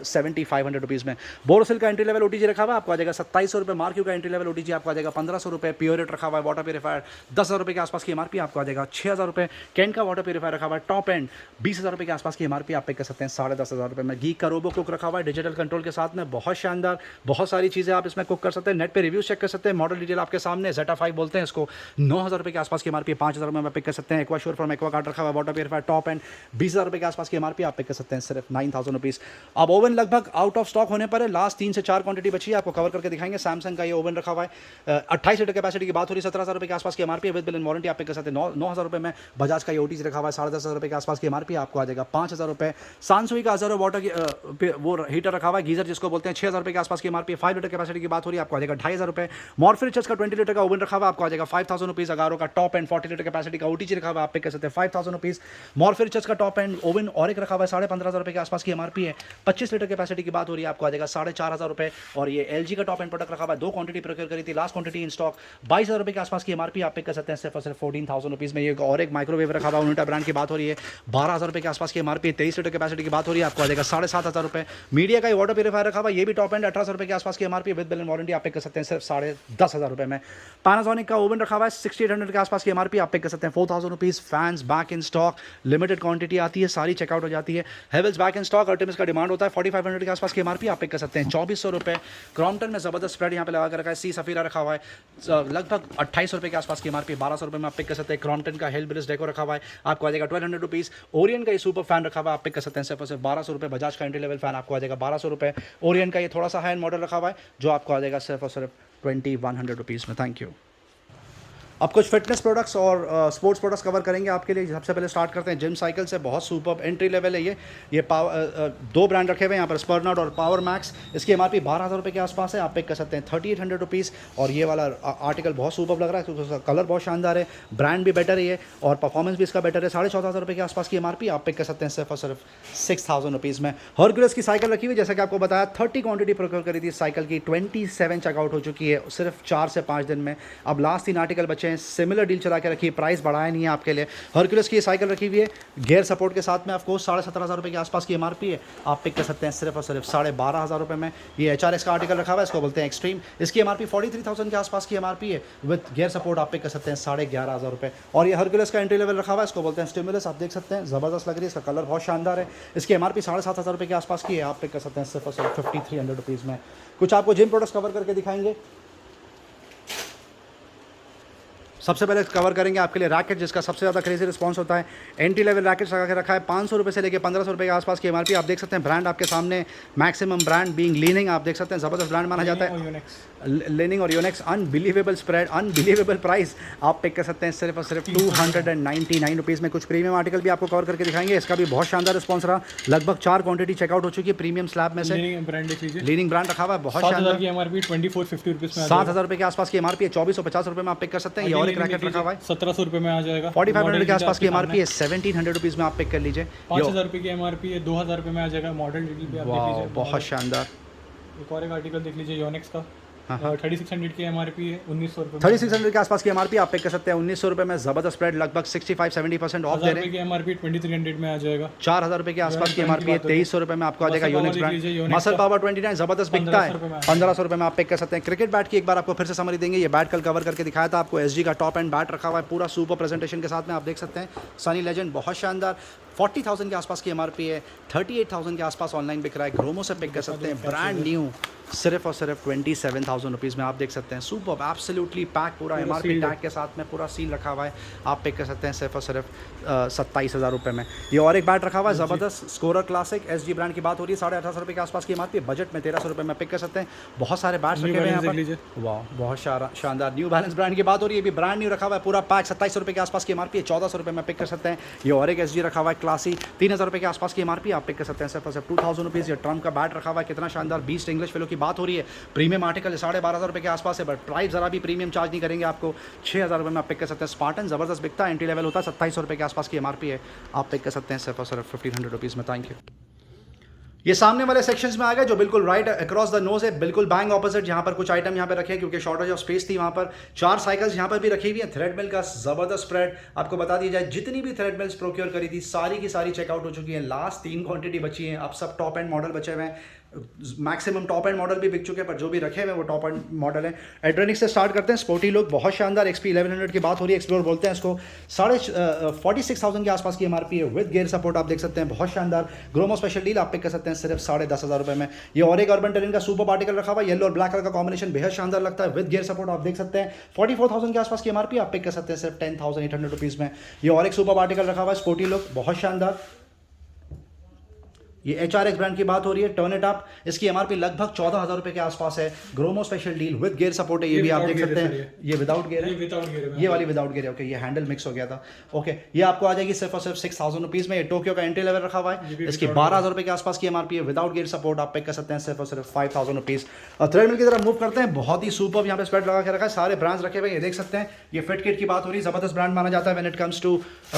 Speaker 1: 7500 रुपीज़ में। बोरोसिल का एंट्री लेवल OTG रखा हुआ है, आपको आ जाएगा 2700 रुपये। मार्क्यू का एंट्री लेवल OTG आपको आ जाएगा 1500 रुपये। प्योरेट रखा हुआ है, वाटर प्यूरीफायर 10000 रुपये के आसपास की एमआरपी, आपको आ जाएगा 6000 रुपये। कैन का वाटर प्यूरीफायर रखा हुआ है, टॉप एंड 20000 रुपये के आसपास की एमआरपी, आप पिक कर सकते हैं 10500 रुपये में। गीक का रोबो कुक रखा हुआ है, डिजिटल कंट्रोल के साथ में, बहुत शानदार, बहुत सारी चीज़ें आप इसमें कुक कर सकते हैं। नेट पे रिव्यूज चेक कर सकते हैं, मॉडल डिटेल आपके सामने, Zeta 5 बोलते हैं इसको, 9000 रुपये के आसपास की एमआरपी, 5000 रुपये में पिक कर सकते हैं। एक्वाश्योर फ्रॉम एक्वागार्ड रखा हुआ है, वाटर प्यूरीफायर टॉप एंड 20000 रुपये के आसपास की एमआरपी, आप पिक कर सकते हैं सिर्फ 9000 रुपीज़। अब ओवन लगभग आउट ऑफ स्टॉक होने पर है, लास्ट 3 से 4 क्वांटिटी बची है, आपको कवर करके दिखाएंगे। सैमसंग का ये ओवन रखा हुआ है, 28 लीटर कैपेसिटी की बात हो रही है, 17,000 रुपये के आसपास की एमआरपी है, विद बिल एंड वारंटी आप पे कर सकते हैं 9,000 रुपये में। बजाज का ये ओटीजी रखा हुआ है, 10,500 रुपये के आसपास की एमआरपी आपको आ जाएगा 5,000 रुपये। सैमसंग का 1000 वाटर की वो हीटर रखा हुआ है, गीजर जिसको बोलते हैं, 6,000 रुपये के आसपास की एमआरपी, 5 लीटर कैपेसिटी की बात हो रही है, आपको आ जाएगा 2,500 रुपये। मॉर्फिन रिचर्स का 20 लीटर का ओवन रखा हुआ है, आपको आ जाएगा 5,000 रुपीज़। अगारो का टॉप एंड 40 लीटर कैपेसिटी का ओटीजी रखा हुआ है, आप पे कर सकते हैं 5,000 रुपीज़। मॉर्फिन रिचर्स का टॉप एंड ओवन और एक रखा हुआ है, 15,500 रुपये के आसपास की एमआरपी है, 25 लीटर कैपेसिटी की बात हो रही है, आपको आ जाएगा 4,500 रुपये। और ये एलजी का टॉप एंड प्रोडक्ट रखा हुआ है, 2 क्वांटिटी प्रोक्योर करी थी, लास्ट क्वांटिटी इन स्टॉक, 22,000 रुपये के आसपास की एमआरपी आप पे कर सकते हैं सिर्फ और सिर्फ 14,000 रुपीज़ में। ये और एक माइक्रोवेव रखा हुआ है, यूनिटा ब्रांड की बात हो रही है, 12,000 रुपये के आसपास की एमआरपी, 23 लीटर कैपेसिटी की बात हो रही है, आपको आ जाएगा 7,500 रुपये। मीडिया का वाटर प्यूरीफायर रखा हुआ है, ये भी टॉप एंड 18,000 रुपये के आसपास की MRP, with bill and warranty आप पे कर सकते हैं सिर्फ 10,500 रुपये में। पैनासोनिक का ओवन रखा हुआ है, 6,800 के आसपास की एमआरपी आप पे कर सकते हैं 4,000 rupees. Fans back in stock, limited quantity आती है, सारी चेकआउट हो जाती है। Havells back in stock, Artemis का डिमांड होता है, 4,500 के आसपास की एमआरपी आप पे कर सकते हैं 2,400 रुपये। क्रॉम्पटन में ज़बरदस्त स्प्रेड यहाँ पे लगा कर रखा है, सी सफीरा रखा हुआ है, लगभग 2,800 रुपये के आसपास की एमआरपी, 1,200 रुपये में आप पिक कर सकते हैं। क्रॉम्पटन का हेल ब्रिज डेको रखा हुआ है, आपको आ जाएगा 1,200 रुपीज़। ओरियन का ये सुपर फैन रखा हुआ है, आप पिक कर सकते हैं सिर्फ और सिर्फ 1,200 रुपये। बजाज का एंट्री लेवल फैन आपको आ जाएगा 1,200 रुपये। ओरियन का ये थोड़ा सा हाई एंड मॉडल रखा हुआ है, जो आपको आ जाएगा सिर्फ और सिर्फ 2,100 रुपीज़ में। Thank you. अब कुछ फिटनेस प्रोडक्ट्स और स्पोर्ट्स प्रोडक्ट्स कवर करेंगे आपके लिए। सबसे पहले स्टार्ट करते हैं जिम साइकिल से, बहुत सुपर एंट्री लेवल है ये पावर 2 ब्रांड रखे हुए हैं यहाँ पर, स्पर्नट और पावर मैक्स। इसकी एमआरपी 12,000 रुपये के आसपास है, आप पिक कर सकते हैं 3,800 रुपीज़। और ये वाला आर्टिकल बहुत सुपर लग रहा है क्योंकि उसका कलर बहुत शानदार है, ब्रांड भी बेटर है ये, और परफॉर्मेंस भी इसका बेटर है। 14,500 रुपये के आसपास की एमआरपी, आप पिक कर सकते हैं सिर्फ और सिर्फ 6,000 रुपीज़ में। हरक्यूलिस की साइकिल रखी हुई, जैसा कि आपको बताया 30 क्वांटिटी प्रोक्योर करी थी साइकिल की, 27 चेकआउट हो चुकी है सिर्फ 4 से 5 दिन में। अब लास्ट 3 आर्टिकल बचे हैं, सिमिलर डील चला के रखी, प्राइस बढ़ाया नहीं है आपके लिए। हरक्यूलिस की साइकिल रखी हुई है गियर सपोर्ट के साथ में, आपको 17,500 रुपये के आसपास की एमआरपी है, आप पिक कर सकते हैं सिर्फ और सिर्फ 12,500 रुपये में। ये HRX का आर्टिकल रखा हुआ है, इसको बोलते हैं एक्सट्रीम, इसकी एमआरपी 43,000 के आसपास की एमआरपी है, विद गियर सपोर्ट आप पिक कर सकते हैं 11,500 रुपये। और ये हरक्यूलिस का एंट्री लेवल रखा हुआ है, इसको बोलते हैं स्टिमुलस, आप देख सकते हैं ज़बरदस्त लग रही है, इसका कलर बहुत शानदार है। इसकी एमआरपी 7,500 रुपये के आसपास की है, आप पिक कर सकते हैं सिर्फ और सिर्फ 5,300 रुपीज़ में। कुछ आपको जिम प्रोडक्ट्स कवर करके दिखाएंगे। सबसे पहले कवर करेंगे आपके लिए रैकेट, जिसका सबसे ज़्यादा क्रेजी रिस्पांस होता है। एंट्री लेवल रैकेट लगा के रखा है, 500 रुपये से लेकर 1,500 रुपये के आसपास की एमआरपी, आप देख सकते हैं। ब्रांड आपके सामने, मैक्सिमम ब्रांड बीइंग लीनिंग, आप देख सकते हैं ज़बरदस्त ब्रांड माना जाता है। लीनिंग और Unix, unbelievable spread, unbelievable price, आप पिक कर सकते हैं सिर्फ और सिर्फ 299 रुपीज़ में। कुछ प्रीमियम आर्टिकल भी आपको कवर करके दिखाएंगे, इसका भी बहुत शानदार रिस्पॉन्स रहा। लगभग 4 क्वांटिटी चेकआउट हो चुकी है प्रीमियम स्लैब में से। लीनिंग ब्रांड रखा हुआ है, बहुत शानदार,
Speaker 2: 7,000
Speaker 1: रुपये के आसपास की एमआरपी है, 2,450 रुपये में आप पिक कर सकते हैं। ये और एक रैकेट रखा हुआ है,
Speaker 2: 1,700 रुपये में आ जाएगा,
Speaker 1: 4,500 के आसपास की एमआरपी है, 1,700 रुपीज़ में आप पिक कर लीजिए।
Speaker 2: 5,000 रुपये की एमआरपी है, 2,000 रुपये में आ जाएगा। मॉडल डिटेल पे आप देख लीजिए,
Speaker 1: बहुत शानदार।
Speaker 2: एक और एक आर्टिकल देख लीजिए योनिक्स का, 3600 की एमआरपी है, 1,900 रुपये,
Speaker 1: 3,600 के आसपास की एमआरपी आप पिक कर सकते हैं 1,900 रुपये में। ज़बरदस्त स्प्रेड, लगभग 65-70% ऑफ दे रहे हैं।
Speaker 2: की एमआरपी 2,300 में आ जाएगा।
Speaker 1: 4,000 रुपये के आसपास की एमआरपी है, 2,300 रुपये में आपको आ जाएगा यूनिक्स ब्रांड। मसल पावर 29 ज़बरदस्त बिकता है, 1,500 रुपये में आप पिक कर सकते हैं। क्रिकेट बैट की एक बार आपको फिर से समरी देंगे, ये बैट कल कवर करके दिखाया था आपको। SG का टॉप एंड बैट रखा हुआ है, पूरा सुपर प्रेजेंटेशन के साथ में, आप देख सकते हैं। सनी लेजेंड बहुत शानदार, 40,000 के आसपास की एमआरपी है, 38,000 के आसपास ऑनलाइन बिक रहा है। ग्रोमो से पिक कर सकते हैं, ब्रांड न्यू, सिर्फ और सिर्फ 27,000 रुपीज़ में आप देख सकते हैं। सुपर, एब्सोल्युटली पैक, पूरा एमआरपी टैग के साथ में पूरा सील रखा हुआ है, आप पिक कर सकते हैं सिर्फ और सिर्फ 27,000 रुपये में। ये और एक बैट रखा हुआ है ज़बरदस्त, स्कोरर क्लासिक, SG ब्रांड की बात हो रही है, 18,500 रुपये के आसपास की एमआरपी, बजट में 1,300 रुपये में पिक कर सकते हैं। बहुत सारे बैट्स रखे हुए हैं यहाँ पर, वाह बहुत शानदार। न्यू बैलेंस ब्रांड की बात हो रही है, ये भी ब्रांड न्यू रखा हुआ है, पूरा पैक 2700 रुपये के आसपास की एमआरपी है, 1,400 रुपये में पिक कर सकते हैं। ये और एक SG रखा हुआ है क्लासी, 3,000 रुपये के आसपास की एमआरपी, आप पिक कर सकते हैं सिर्फ और सिर्फ 2,000 रुपीज़। ये ट्रम्प का बैट रखा हुआ है, कितना शानदार, बीस्ट इंग्लिश फेलो की बात हो रही है, प्रीमियम आर्टिकल 12,500 रुपये के आसपास है, बट प्राइस ज़रा भी प्रीमियम चार्ज नहीं करेंगे आपको, 6,000 रुपये में आप पिक कर सकते हैं। स्पार्टन ज़बरदस्त बिकता है, एंट्री लेवल होता है, 2,700 रुपये के आसपास की एमआरपी है, आप पिक कर सकते हैं सिर्फ और सिर्फ 1,500 रुपीज़ में। Thank you. ये सामने वाले सेक्शंस में आ गए जो बिल्कुल राइट अक्रॉस द नोज है, बिल्कुल बैंग ऑपोजिट, जहाँ पर कुछ आइटम यहाँ पे रखे हैं क्योंकि शॉर्टेज ऑफ स्पेस थी वहाँ पर। 4 साइकिल्स यहाँ पर भी रखी हुई हैं। थ्रेडमिल का ज़बरदस्त स्प्रेड, आपको बता दिया जाए, जितनी भी थ्रेडमिल्स प्रोक्योर करी थी सारी की सारी चेकआउट हो चुकी है। लास्ट 3 क्वांटिटी बची हैं, अब सब टॉप एंड मॉडल बचे हुए हैं। मैक्सिमम टॉप एंड मॉडल भी बिक चुके हैं, पर जो भी रखे हुए हैं वो टॉप एंड मॉडल है। एड्रेनिक्स से स्टार्ट करते हैं, स्पोर्टी लुक बहुत शानदार, XP 1100 की बात हो रही है, एक्सप्लोर बोलते हैं इसको, 46,000 के आसपास की एमआरपी है, विद गियर सपोर्ट आप देख सकते हैं, बहुत शानदार। ग्रोमो स्पेशल डील आप पिक कर सकते हैं सिर्फ 10,500 रुपये में। ये और एक अर्बन टेरेन का सुपर आर्टिकल रखा हुआ है, येलो और ब्लैक कलर का कॉम्बिनेशन बेहद शानदार लगता है, विद गियर सपोर्ट आप देख सकते हैं, 44,000 के आसपास की एमआरपी आप पिक कर सकते हैं सिर्फ 10,800 रुपीज़ में। ये और एक सुपर आर्टिकल रखा हुआ है, स्पोर्टी लुक बहुत शानदार, ये HRX ब्रांड की बात हो रही है, टर्न इट अप। इसकी एमआरपी लगभग 14,000 रुपए के आसपास है। Gromo special deal with gear support है, ये भी आप देख सकते हैं। ये विदाउट गियर है, ये वाली विदाउट गियर है। ओके, ये हैंडल मिक्स हो गया था। ओके, ये आपको आ जाएगी सिर्फ और सिर्फ 6,000 रुपीज़ में। ये टोक्यो का एंट्री लेवल रखा हुआ है, इसकी 12,000 रुपए के आसपास की एमआरपी है। विदाउट गियर सपोर्ट आप पिक कर सकते हैं सिर्फ और सिर्फ 5,000 रुपीज़। और थ्रेडमिल की तरफ मूव करते हैं, बहुत ही सुपर यहाँ पे स्प्रेड लगा के रखा है, सारे ब्रांड्स रखे हुए, ये देख सकते हैं। ये फिट किट की बात हो रही है, जबरदस्त ब्रांड माना जाता है when it comes to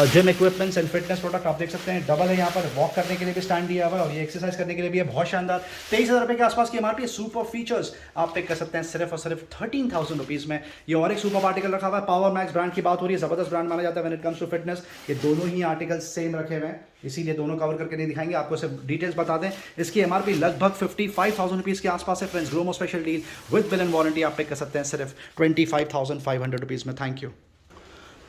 Speaker 1: gym equipments and fitness product. आप देख सकते हैं डबल है यहाँ पर, वॉक करने के लिए भी स्टैंड दिया हुआ है और ये एक्सरसाइज करने के लिए भी है, बहुत शानदार। 23,000 रुपए के आसपास की एमआरपी। सुपर फीचर्स आप पिक कर सकते हैं सिर्फ और सिर्फ 13,000 रुपीज़ में। ये और एक सुपर आर्टिकल रखा हुआ है, पावर मैक्स ब्रांड की बात हो रही है, जबरदस्त ब्रांड माना जाता है when it comes to fitness. ये दोनों ही आर्टिकल सेम रखे हुए हैं, इसीलिए दोनों कवर करके नहीं दिखाएंगे, आपको सिर्फ डिटेल्स बता दें। इसकी एमआरपी लगभग 55,000 रुपीज़ के आसपास है friends. Gromo special deal with bill and warranty आप पिक कर सकते हैं सिर्फ 25,500 रुपीज़ में। Thank you.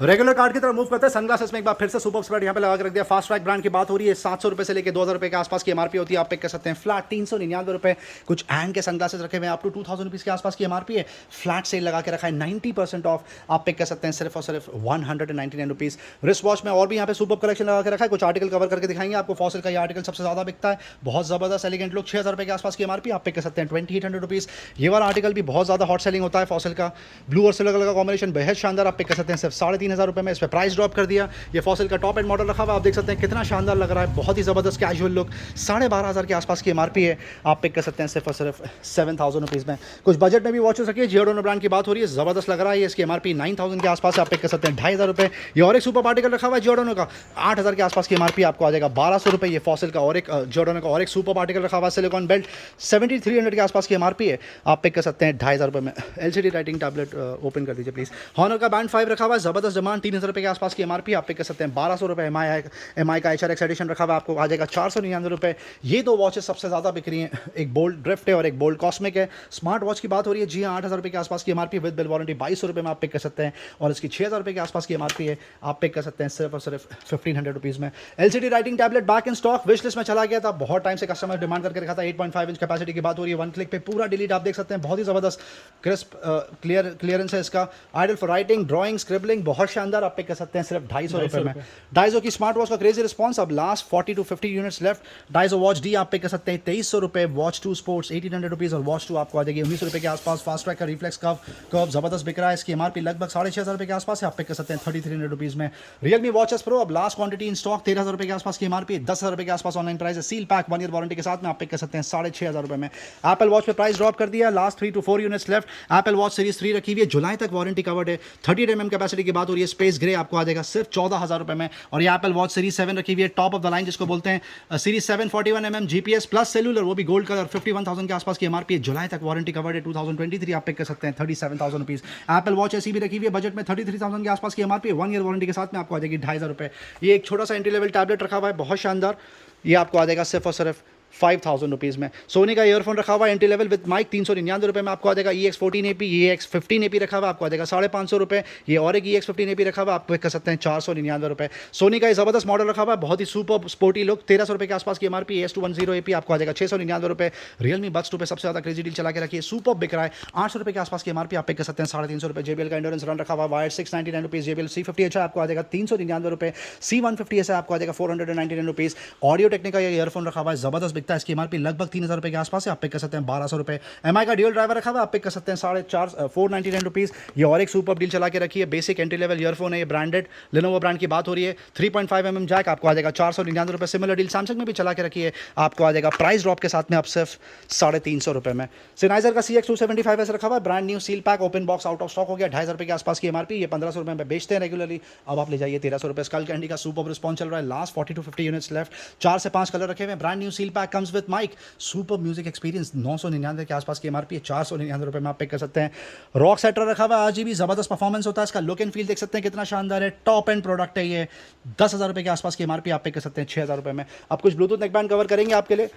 Speaker 1: रेगुलर कार्ड की तरफ मूव करते हैं। सनग्लासेस में एक बार फिर से सुपर स्प्रेड यहाँ पे लगा के रख दिया। फास्ट ट्रैक ब्रांड की बात हो रही है, 700 रुपए से लेकर 2,000 रुपए के आसपास की एमआरपी होती है, आप पिक कर सकते हैं फ्लैट 399 रुपए। कुछ एंड के सनग्लासेस रखे हुए हैं, अप टू 2,000 रुपीज़ के आसपास की एमआरपी है। फ्लैट सेल लगा के रखा है, 90% ऑफ आप पिक कर सकते हैं सिर्फ और सिर्फ 199 रुपीज़। रिस्ट वॉच में और भी यहाँ पे सुपर कलेक्शन लगा के रखा है, कुछ आर्टिकल कवर करके दिखाएंगे आपको। फॉसिल का ये आर्टिकल सबसे ज़्यादा बिकता है, बहुत ज़बरदस्त एलिगेंट लुक, 6,000 रुपए के आसपास की एमआरपी, आप पिक कर सकते हैं 2,800 रुपीज़। ये वाला आर्टिकल भी बहुत ज़्यादा हॉट सेलिंग होता है फॉसिल का, ब्लू और सिल्वर कलर का कॉम्बिनेशन बेहद शानदार, आप पिक कर सकते हैं सिर्फ 3,500 रुपये में। इस पर प्राइस ड्रॉप कर दिया। ये फॉसिल का टॉप एंड मॉडल रखा हुआ, आप देख सकते हैं कितना शानदार लग रहा है, बहुत ही ज़बरदस्त कैजुअल लुक। 12,500 के आसपास की एमआरपी है, आप पिक कर सकते हैं सिर्फ और सिर्फ 7,000 रुपीज़ में। कुछ बजट में भी वॉचेस रखिए, जियोडोनो ब्रांड की बात हो रही है, ज़बरदस्त लग रहा है। इसकी एमआरपी 9,000 के आसपास आप पिक कर सकते हैं 2,500 रुपये। ये और एक सुपर आर्टिकल रखा हुआ है जियोडोनो का, 8,000 के आसपास की एमआरपी आपको आ जाएगा 1,200 रुपये। ये फॉसिल का और एक जियोडोनो का और एक सुपर आर्टिकल रखा हुआ है, सिलिकॉन बेल्ट, 7,300 के आसपास की एमआरपी है, आप पिक कर सकते हैं 2,500 रुपये में। एलसीडी राइटिंग टैबलेट ओपन कर दीजिए प्लीज़। हॉनर का बैंड 5 रखा हुआ है, ज़बरदस्त डिमांड, 3,000 रुपये के आसपास की एमआरपी, आप पिक कर सकते हैं 1,200 रुपये। एमआई का HRX एडिशन रखा हुआ है, आपको आ जाएगा 499 रुपये। ये दो वॉचेस सबसे ज़्यादा बिक रही हैं, एक बोल्ट ड्रिफ्ट है और एक बोल्ट कॉस्मिक है। स्मार्ट वॉच की बात हो रही है, जी हाँ, 8,000 रुपये के आसपास की एमआरपी विद बिल वारंटी, 2,200 रुपये में आप पिक कर सकते हैं। और इसकी 6,000 रुपये के आसपास की एमआरपी है, आप पिक कर सकते हैं सिर्फ और सिर्फ 1,500 रुपीज़ में। LCD writing tablet back in stock, wish list में चला गया था, बहुत टाइम से कस्टमर डिमांड करके रखा था। 8.5 इंच कैपेसिटी की बात हो रही है, 1 क्लिक पे पूरा डिलीट, आप देख सकते हैं, बहुत ही ज़बरदस्त क्रिस्प क्लियरेंस है इसका। Ideal for writing, drawing, scribbling, बहुत शानदार, आप पिक कर सकते हैं सिर्फ 250 रुपये में। डाइजो की स्मार्ट वॉच का क्रेजी रिस्पॉन्स, अब last 40 to 50 units left. Dizo watch D आप पिक कर सकते हैं 2,300 रुपये। वॉच 2 स्पोर्ट्स 1,800 रुपीज़ और वॉच 2 आपको आ जाएगी 1,900 रुपये के आसपास। फास्ट ट्रैक का रिफ्लेक्स कर्व ज़बरदस्त बिक रहा है, इसकी एमआरपी लगभग 6,500 रुपये के आसपास है, आप पिक कर सकते हैं 3,300 रुपीज़ में। रियलमी वॉचेस प्रो अब लास्ट क्वांटिटी इन स्टॉक, 13,000 रुपये के आसपास की एमआरपी, 10,000 रुपये के आसपास ऑनलाइन प्राइस है। सील पैक 1 ईयर वारंटी के साथ में आप पिक कर सकते हैं 6,500 रुपये में। एप्पल वॉच पे प्राइस ड्रॉप कर दिया, last 3 to 4 units left. Apple watch series 3 रखी हुई है, जुलाई तक वारंटी कवर्ड है। 38 mm कैपेसिटी की बात हो रही है, स्पेस ग्रे आपको आ जाएगा सिर्फ 14,000 रुपये में। और ये एप्पल वॉच सीरीज 7 रखी हुई है, टॉप ऑफ द लाइन जिसको बोलते हैं, series 7 41 mm GPS plus cellular, वो भी गोल्ड कलर, 51,000 के आसपास की एमआरपी है। जुलाई तक वारंटी कवर्ड है, 2023 आप पिक कर सकते हैं 37,000 रुपीज़। एप्पल वॉच ऐसी भी रखी हुई है बजट में, 33,000 के आसपास की एमआरपी है, 1 ईयर वारंटी के साथ में आपको आ जाएगी 2,500 रुपये। ये एक छोटा सा एंट्री लेवल टैबलेट रखा हुआ है, बहुत शानदार, ये आपको आ जाएगा सिर्फ और सिर्फ 5,000 रुपीज़ में। सोनी का ईयरफोन रखा हुआ है एंट्री लेवल विद माइक, 399 रुपये में आपको आ जाएगा। EX14AP, EX15AP रखा हुआ आपको आ जाएगा 550 रुपये। ये और एक EX15AP रखा हुआ, आप पिक कर सकते हैं 499 रुपये। सोनी का ये ज़बरदस्त मॉडल रखा हुआ है, बहुत ही सुपर स्पोर्टी लुक, 1,300 रुपये के आसपास की एमआरपी। AS210AP आपको आ जाएगा 699 रुपये। रियलमी बड्स 2 पे सबसे ज़्यादा क्रेजी डील चला के रखिए, सुपर बिक रहा है, 800 रुपये के आसपास की एमआरपी, आप पिक कर सकते हैं 350 रुपये। JBL का एंड्योरेंस रन रखा हुआ, वायर 699 रुपीज़। JBL C50H आपको आ जाएगा 399 रुपये। C150S आपको आ जाएगा 499 रुपीज़। ऑडियो टेक्निका ये ईयरफोन रखा हुआ है, ज़बरदस्त बिकता है, इसकी एमआरपी लगभग 3,000 रुपये के आसपास है, आप पिक कर सकते हैं 1,200 रुपये। एमआई का ड्यूल ड्राइवर रखा हुआ है, आप पिक कर सकते हैं 499 रुपीज़। ये और एक सुपर डील चला के रखी है, बेसिक एंट्री लेवल ईयरफोन है, ये ब्रांडेड Lenovo ब्रांड की बात हो रही है। 3.5 mm जैक आपको आ जाएगा 499 रुपये। सिमिलर डील सैमसंग में भी चला के रखी है, आपको आ जाएगा प्राइस ड्रॉप के साथ में आप सिर्फ 350 रुपये में। Sennheiser का CX275S रखा हुआ है, brand new seal pack, open box, out of stock हो गया, 2,500 रुपये के आसपास की एमआरपी, ये 1,500 रुपये में बेचते हैं रेगुलरली, अब आप ले जाइए 1,300 रुपये। स्कल कैंडी का सुपर रिस्पॉन्स चल रहा है, लास्ट 40 to 50 यूनिट्स लेफ्ट, 4 से 5 कलर रखे हुए हैं, brand new seal pack comes with mic, super music experience, 999 के आसपास की एमआरपी है, 499 रुपये में आप पिक कर सकते हैं। रॉक सेटर रखा हुआ है, RGB, ज़बरदस्त परफॉर्मेंस होता है इसका, लुक एंड फील देख सकते हैं कितना शानदार है, टॉप एंड प्रोडक्ट है ये, 10,000 रुपये के आसपास की एमआरपी, आप पिक कर सकते हैं 6,000 रुपये में। अब कुछ ब्लूटूथ नेकबैंड कवर करेंगे आपके लिए,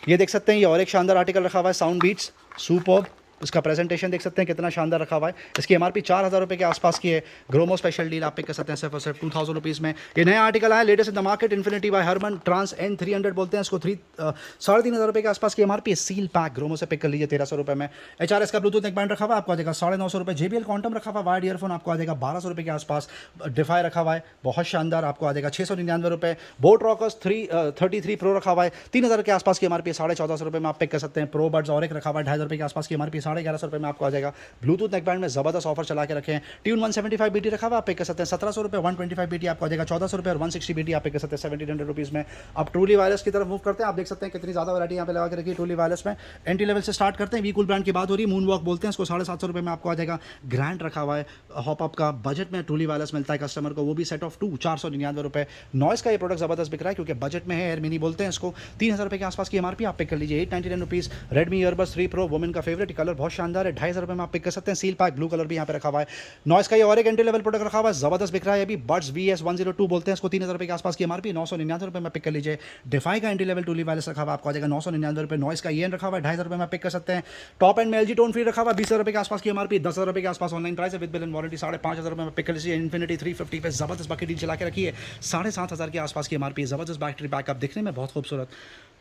Speaker 1: ये देख सकते हैं, ये और एक शानदार आर्टिकल रखा हुआ है, साउंड बीट्स, सुपर्ब, इसका प्रेजेंटेशन देख सकते हैं कितना शानदार रखा हुआ है। इसकी एमआरपी 4,000 रुपये के आसपास की है। ग्रोमो स्पेशल डील आप पिक कर सकते हैं सिर्फ और सिर्फ 2,000 रुपीज़ में। ये नया आर्टिकल आया latest in the market, infinity by Harman trans N300 बोलते हैं इसको। 3,500 रुपये के आसपास की एमआरपी है। सील पैक ग्रोमो से पिक कर लीजिए 1,300 रुपये में। HRS का ब्लूटूथ नेक बैंड रखा हुआ है, आपको आ जाएगा 950 रुपये। JBL क्वांटम रखा हुआ है वायर्ड ईयरफोन, आपको आ जाएगा 1,200 रुपये के आसपास। डिफाई रखा हुआ है बहुत शानदार, आपको आ जाएगा 699 रुपये। बोट रॉकर्स 33 प्रो रखा हुआ है 3,000 के आसपास की एमआरपी 1,450 रुपये में आप पिक कर सकते हैं। प्रो बड्स और एक रखा हुआ है 2,500 रुपये के आसपास की एमआरपी 1,150 रुपये में आपको आ जाएगा। ब्लूटूथ नेक बैंड में जबरदस्त ऑफर चला के रखे हैं। ट्यून 175 BT रखा हुआ आप पिक कर सकते हैं 1,700 रुपये। 125 BT आपको आ जाएगा 1,400 रुपये और 160 BT आप पिक कर सकते हैं 1,700 रुपीज़ में। अब ट्रूली वायरलेस की तरफ मूव करते हैं। आप देख सकते हैं कितनी ज़्यादा वैरायटी यहाँ पे लगा के रखी है ट्रूली वायरलेस में। एंटी लेवल से स्टार्ट करते हैं। वी कूल ब्रांड की बात हो रही है, मून वॉक बोलते हैं इसको, 750 रुपये में आपको आ जाएगा। ग्रैंड रखा हुआ है हॉप अप का, बजट में ट्रूली वायरलेस मिलता है कस्टमर को, वो भी सेट ऑफ 2 499 रुपये। नॉइस का ये प्रोडक्ट जबरदस्त बिक रहा है क्योंकि बजट में है, एयर मिनी बोलते हैं इसको। 3,000 रुपये के आसपास की एमआरपी आप पिक कर लीजिए 899 rupees. Redmi earbuds 3 pro women का फेवरेट, कलर बहुत शानदार है, 2,500 रुपये में आप पिक कर सकते हैं। सील पैक ब्लू कलर भी यहाँ पे रखा हुआ है। नॉइस का ये और एक एंट्री लेवल प्रोडक्ट रखा हुआ है, जबरदस्त बिक रहा है अभी। बड्स VS102 बोलते हैं इसको, 3,000 रुपये के आसपास की एमआरपी 999 रुपये में पिक कर लीजिए। डिफाई का एंट्री लेवल ट्रूली वायरलेस रखा हुआ आपको आ जाएगा 999 रुपये। नॉइस का EN रखा हुआ है 2,500 रुपये में पिक कर सकते हैं। टॉप एंड में LG टोन फ्री रखा हुआ है 20,000 रुपये के आसपास की एमआरपी 10,000 रुपये के आसपास ऑनलाइन प्राइस है विद बिल एंड वारंटी 5,500 रुपये में पिक कर लीजिए। इन्फिनिटी 350 पे जबरदस्त बाकी डील चला के रखी है 7,500 के आसपास की एमआरपी, जबरदस्त बैटरी बैकअप, दिखने में बहुत खूबसूरत।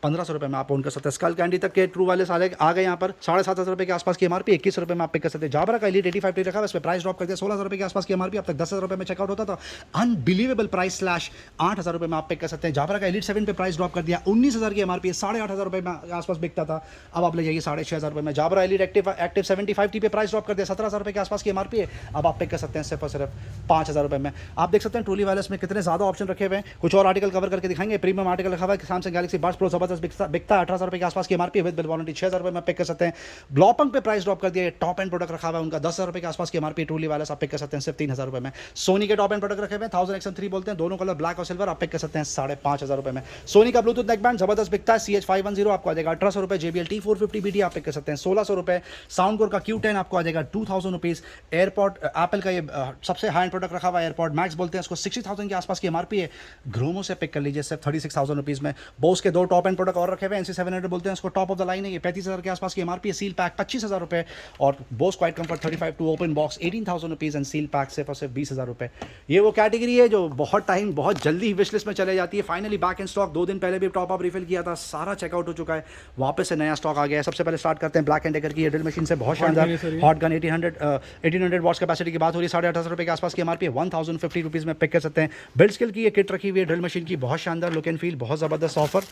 Speaker 1: 1,500 रुपये में आप ओन कर सकते हैं। स्कल कैंडी तक के ट्रू वाले साले आ गए यहाँ पर 7,500 रुपये के आसपास की एमआरपी 21 रुपये में आप पिक कर सकते हैं। जाबरा का एलीट 85T रखा है, इस पर प्राइस ड्रॉप कर दिया 16,000 रुपये के आसपास की एमआरपी, अब तक 10,000 रुपये में चेकआउट होता था। अनबिलीवेबल प्राइस स्लैश 8,000 रुपये में आप पिक कर सकते हैं। जाबरा का एलीट 7 पे प्राइस ड्रॉप कर दिया 19,000 की एमआरपी 8,500 रुपये में आसपास बिकता था, अब आप ले जाइए 6,500 रुपये में। जाबरा एलीट एक्टिव 75T पे प्राइस ड्रॉप कर दिया 17,000 रुपये के आसपास की एमआरपी है, अब आप पिक कर सकते हैं सिर्फ और सिर्फ 5,000 रुपये में। आप देख सकते हैं ट्रूली वायरलेस में कितने ज़्यादा ऑप्शन रखे हुए हैं। कुछ और आर्टिकल कवर करके दिखाएंगे। प्रीमियम आर्टिकल रखा हुआ है सैमसंग गैलेक्सी बड्स प्रो, जबरदस्त बिकता है 18,000 रुपये के आसपास की एमआरपी विद बिल वारंटी 6,000 रुपये में पिक कर सकते हैं। ब्लॉपंग पे प्राइस ड्रॉप कर दिया, टॉप एंड प्रोडक्ट रखा हुआ है उनका 10,000 रुपये के आसपास की एमआरपी ट्रूली वायरलेस आप पिक कर सकते हैं सिर्फ 3,000 रुपये में। सोनी के टॉप एंड प्रोडक्ट रखे हुए 1000 XM3 बोलते हैं, दोनों कलर ब्लैक और सिल्वर, आप पिक कर सकते हैं 5,500 रुपये में। सोनी का ब्लूटूथ नेक बैंड जबरदस्त बिकता है CH510 आपको आ जाएगा 1,800 रुपये। JBL T450 BT आप पिक कर सकते हैं 1,600 रुपये। साउंडकोर का Q10 आपको आ जाएगा 2,000 रुपीज़। एयरपॉड एप्पल का ये सबसे हाई एंड प्रोडक्ट रखा हुआ है एयरपॉड मैक्स बोलते हैं इसको, 60,000 के आसपास की एमआरपी है। ग्रोमो से पिक कर लीजिए सिर्फ 36,000 रुपीज़ में। बोस के 2 टॉप एंड प्रोडक्ट और रखे हुए NC700 बोलते हैं इसको, टॉप ऑफ द लाइन है ये, 35,000 के आसपास की एमआरपी है। सील पैक 25,000 रुपये और Bose quiet comfort 35 two open box 18,000 rupees and seal pack सिर्फ और सिर्फ 20,000 रुपये। ये वो कैटेगरी है जो बहुत टाइम बहुत जल्दी ही विश लिस्ट में चले जाती है। फाइनली बैक इन स्टॉक, 2 दिन पहले भी टॉप अप रिफिल किया था, सारा चेकआउट हो चुका है, वापस से नया स्टॉक आ गया है। सबसे पहले स्टार्ट करते हैं ब्लैक एंड डेकर की ड्रिल मशीन से, बहुत शानदार हॉट गन 1800 वॉट्स कैपेसिटी की बात हो रही है, 8,500 रुपये के आसपास की एमआरपी 1,050 रुपीज़ में पिक कर सकते हैं। बिल्ड स्किल की ये किट रखी हुई है ड्रिल मशीन की, बहुत शानदार लुक एंड फील, बहुत ज़बरदस्त ऑफर,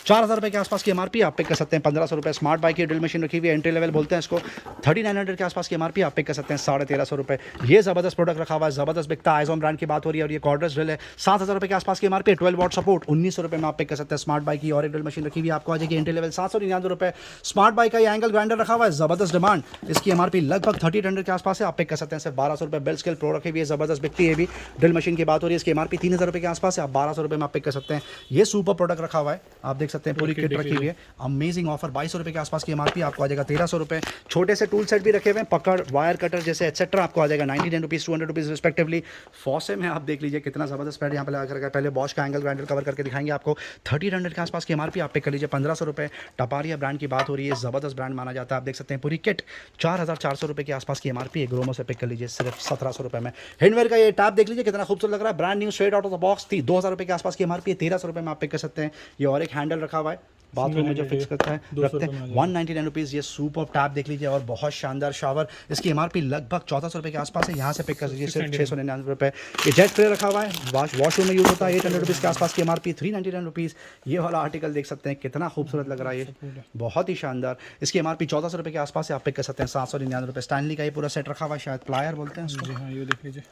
Speaker 1: 4,000 रुपये के आसपास की एमआरपी आप पिक कर सकते हैं 1,500 रुपये। स्मार्ट बाइक की ड्रिल मशीन रखी हुई है, एंट्री लेवल बोलते हैं इसको, 3,900 के आसपास की एमआरपी आप पिक कर सकते हैं 1,350 रुपये। ये ज़बरदस्त प्रोडक्ट रखा हुआ है, ज़बरदस्त बिकता है। आइजॉन ब्रांड की बात हो रही है और ये कॉर्डर्स ड्रिल है, 7,000 रुपये के आसपास की एमआरपी, 12 वॉट सपोर्ट 1,900 रुपये में आप पिक कर सकते हैं। स्मार्ट बाइक की और एक ड्रिल मशीन रखी हुई है आपको आ जाएगी एंट्री लेवल 799 रुपये। स्मार्ट बाइक का ये एंगल ग्राइंडर रखा हुआ है, ज़बरदस्त डिमांड, इसकी एमआरपी लगभग 3,800 के आसपास है, आप पिक कर सकते हैं सिर्फ 1,200 रुपये। बिल्ड स्किल प्रो रखी हुई है, ज़बरदस्त बिकती है भी। ड्रिल मशीन की बात हो रही है, इसकी एमआरपी 3,000 रुपये के आसपास है, आप 1,200 रुपये में आप पिक कर सकते हैं। ये सुपर प्रोडक्ट रखा हुआ है, आप देख सकते हैं पूरी किट रखी हुई है, अमेजिंग ऑफर, 2,200 रुपये के आसपास की एमआरपी आपको आ जाएगा 1,300 रुपये। छोटे से टूल सेट भी रखे हुए हैं, पकड़, वायर कटर जैसे एक्सेट्रा, आपको आ जाएगा 99 रुपीज़ 200 रुपीज़ रिस्पेक्टिवली। फॉसे में आप देख लीजिए कितना ज़बरदस्त पैड यहाँ पे लगा कर रखा है। पहले बॉश का एंगल ग्राइंडर कवर करके दिखाएंगे आपको, 1,300 के आसपास की एमआरपी आप पिक कर लीजिए 1,500 रुपये। टपारिया ब्रांड की बात हो रही है, ज़बरदस्त ब्रांड माना जाता है, आप देख सकते हैं पूरी किट 4,400 रुपये के आसपास की एमआरपी है। ग्रोमो से पिक कर लीजिए सिर्फ 1,700 रुपये में। हैंडवेयर का ये टैप देख लीजिए कितना खूबसूरत लग रहा है, brand new straight out of the box थी, 2,000 रुपये के आसपास की एमआरपी है, 1,300 रुपये में आप पिक कर सकते हैं। ये और एक हैंडल रखा हुआ है बाथरूम में जो फिक्स करता है, रखते हैं 199 रुपीज़। ये सुपर टैप देख लीजिए और बहुत शानदार शावर, इसकी एमआरपी लगभग 1,400 रुपये के आसपास है, यहाँ से पिक कर लीजिए सिर्फ 699 रुपये। ये जेट स्प्रे रखा हुआ है, वॉशरूम में यूज़ होता है, 800 रुपीज़ के आसपास की एमआरपी 399 रुपीज़। ये वाला आर्टिकल देख सकते हैं कितना खूबसूरत लग रहा है, ये बहुत ही शानदार, इसकी एमआरपी 1,400 रुपये के आसपास है, आप पिक कर सकते हैं 799 रुपये। स्टैनली का ये पूरा सेट रखा हुआ है, शायद प्लायर बोलते हैं उसको,
Speaker 2: हाँ ये देख लीजिए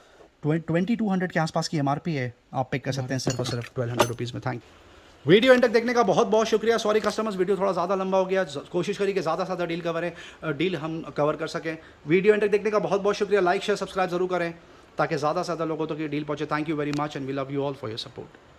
Speaker 1: 2,200 के आसपास की एमआरपी है, आप पिक कर सकते हैं सिर्फ और सिर्फ 1,200 रुपीज़ में। Thank you. वीडियो एंड तक देखने का बहुत बहुत शुक्रिया। सॉरी कस्टमर्स, वीडियो थोड़ा ज़्यादा लंबा हो गया, कोशिश करिए कि ज़्यादा से ज़्यादा डील हम कवर कर सकें। वीडियो एंड तक देखने का बहुत बहुत शुक्रिया। लाइक शेयर सब्सक्राइब जरूर करें ताकि ज़्यादा से ज़्यादा लोगों तक ये डील पहुंचे। Thank you very much and we love you all for your support.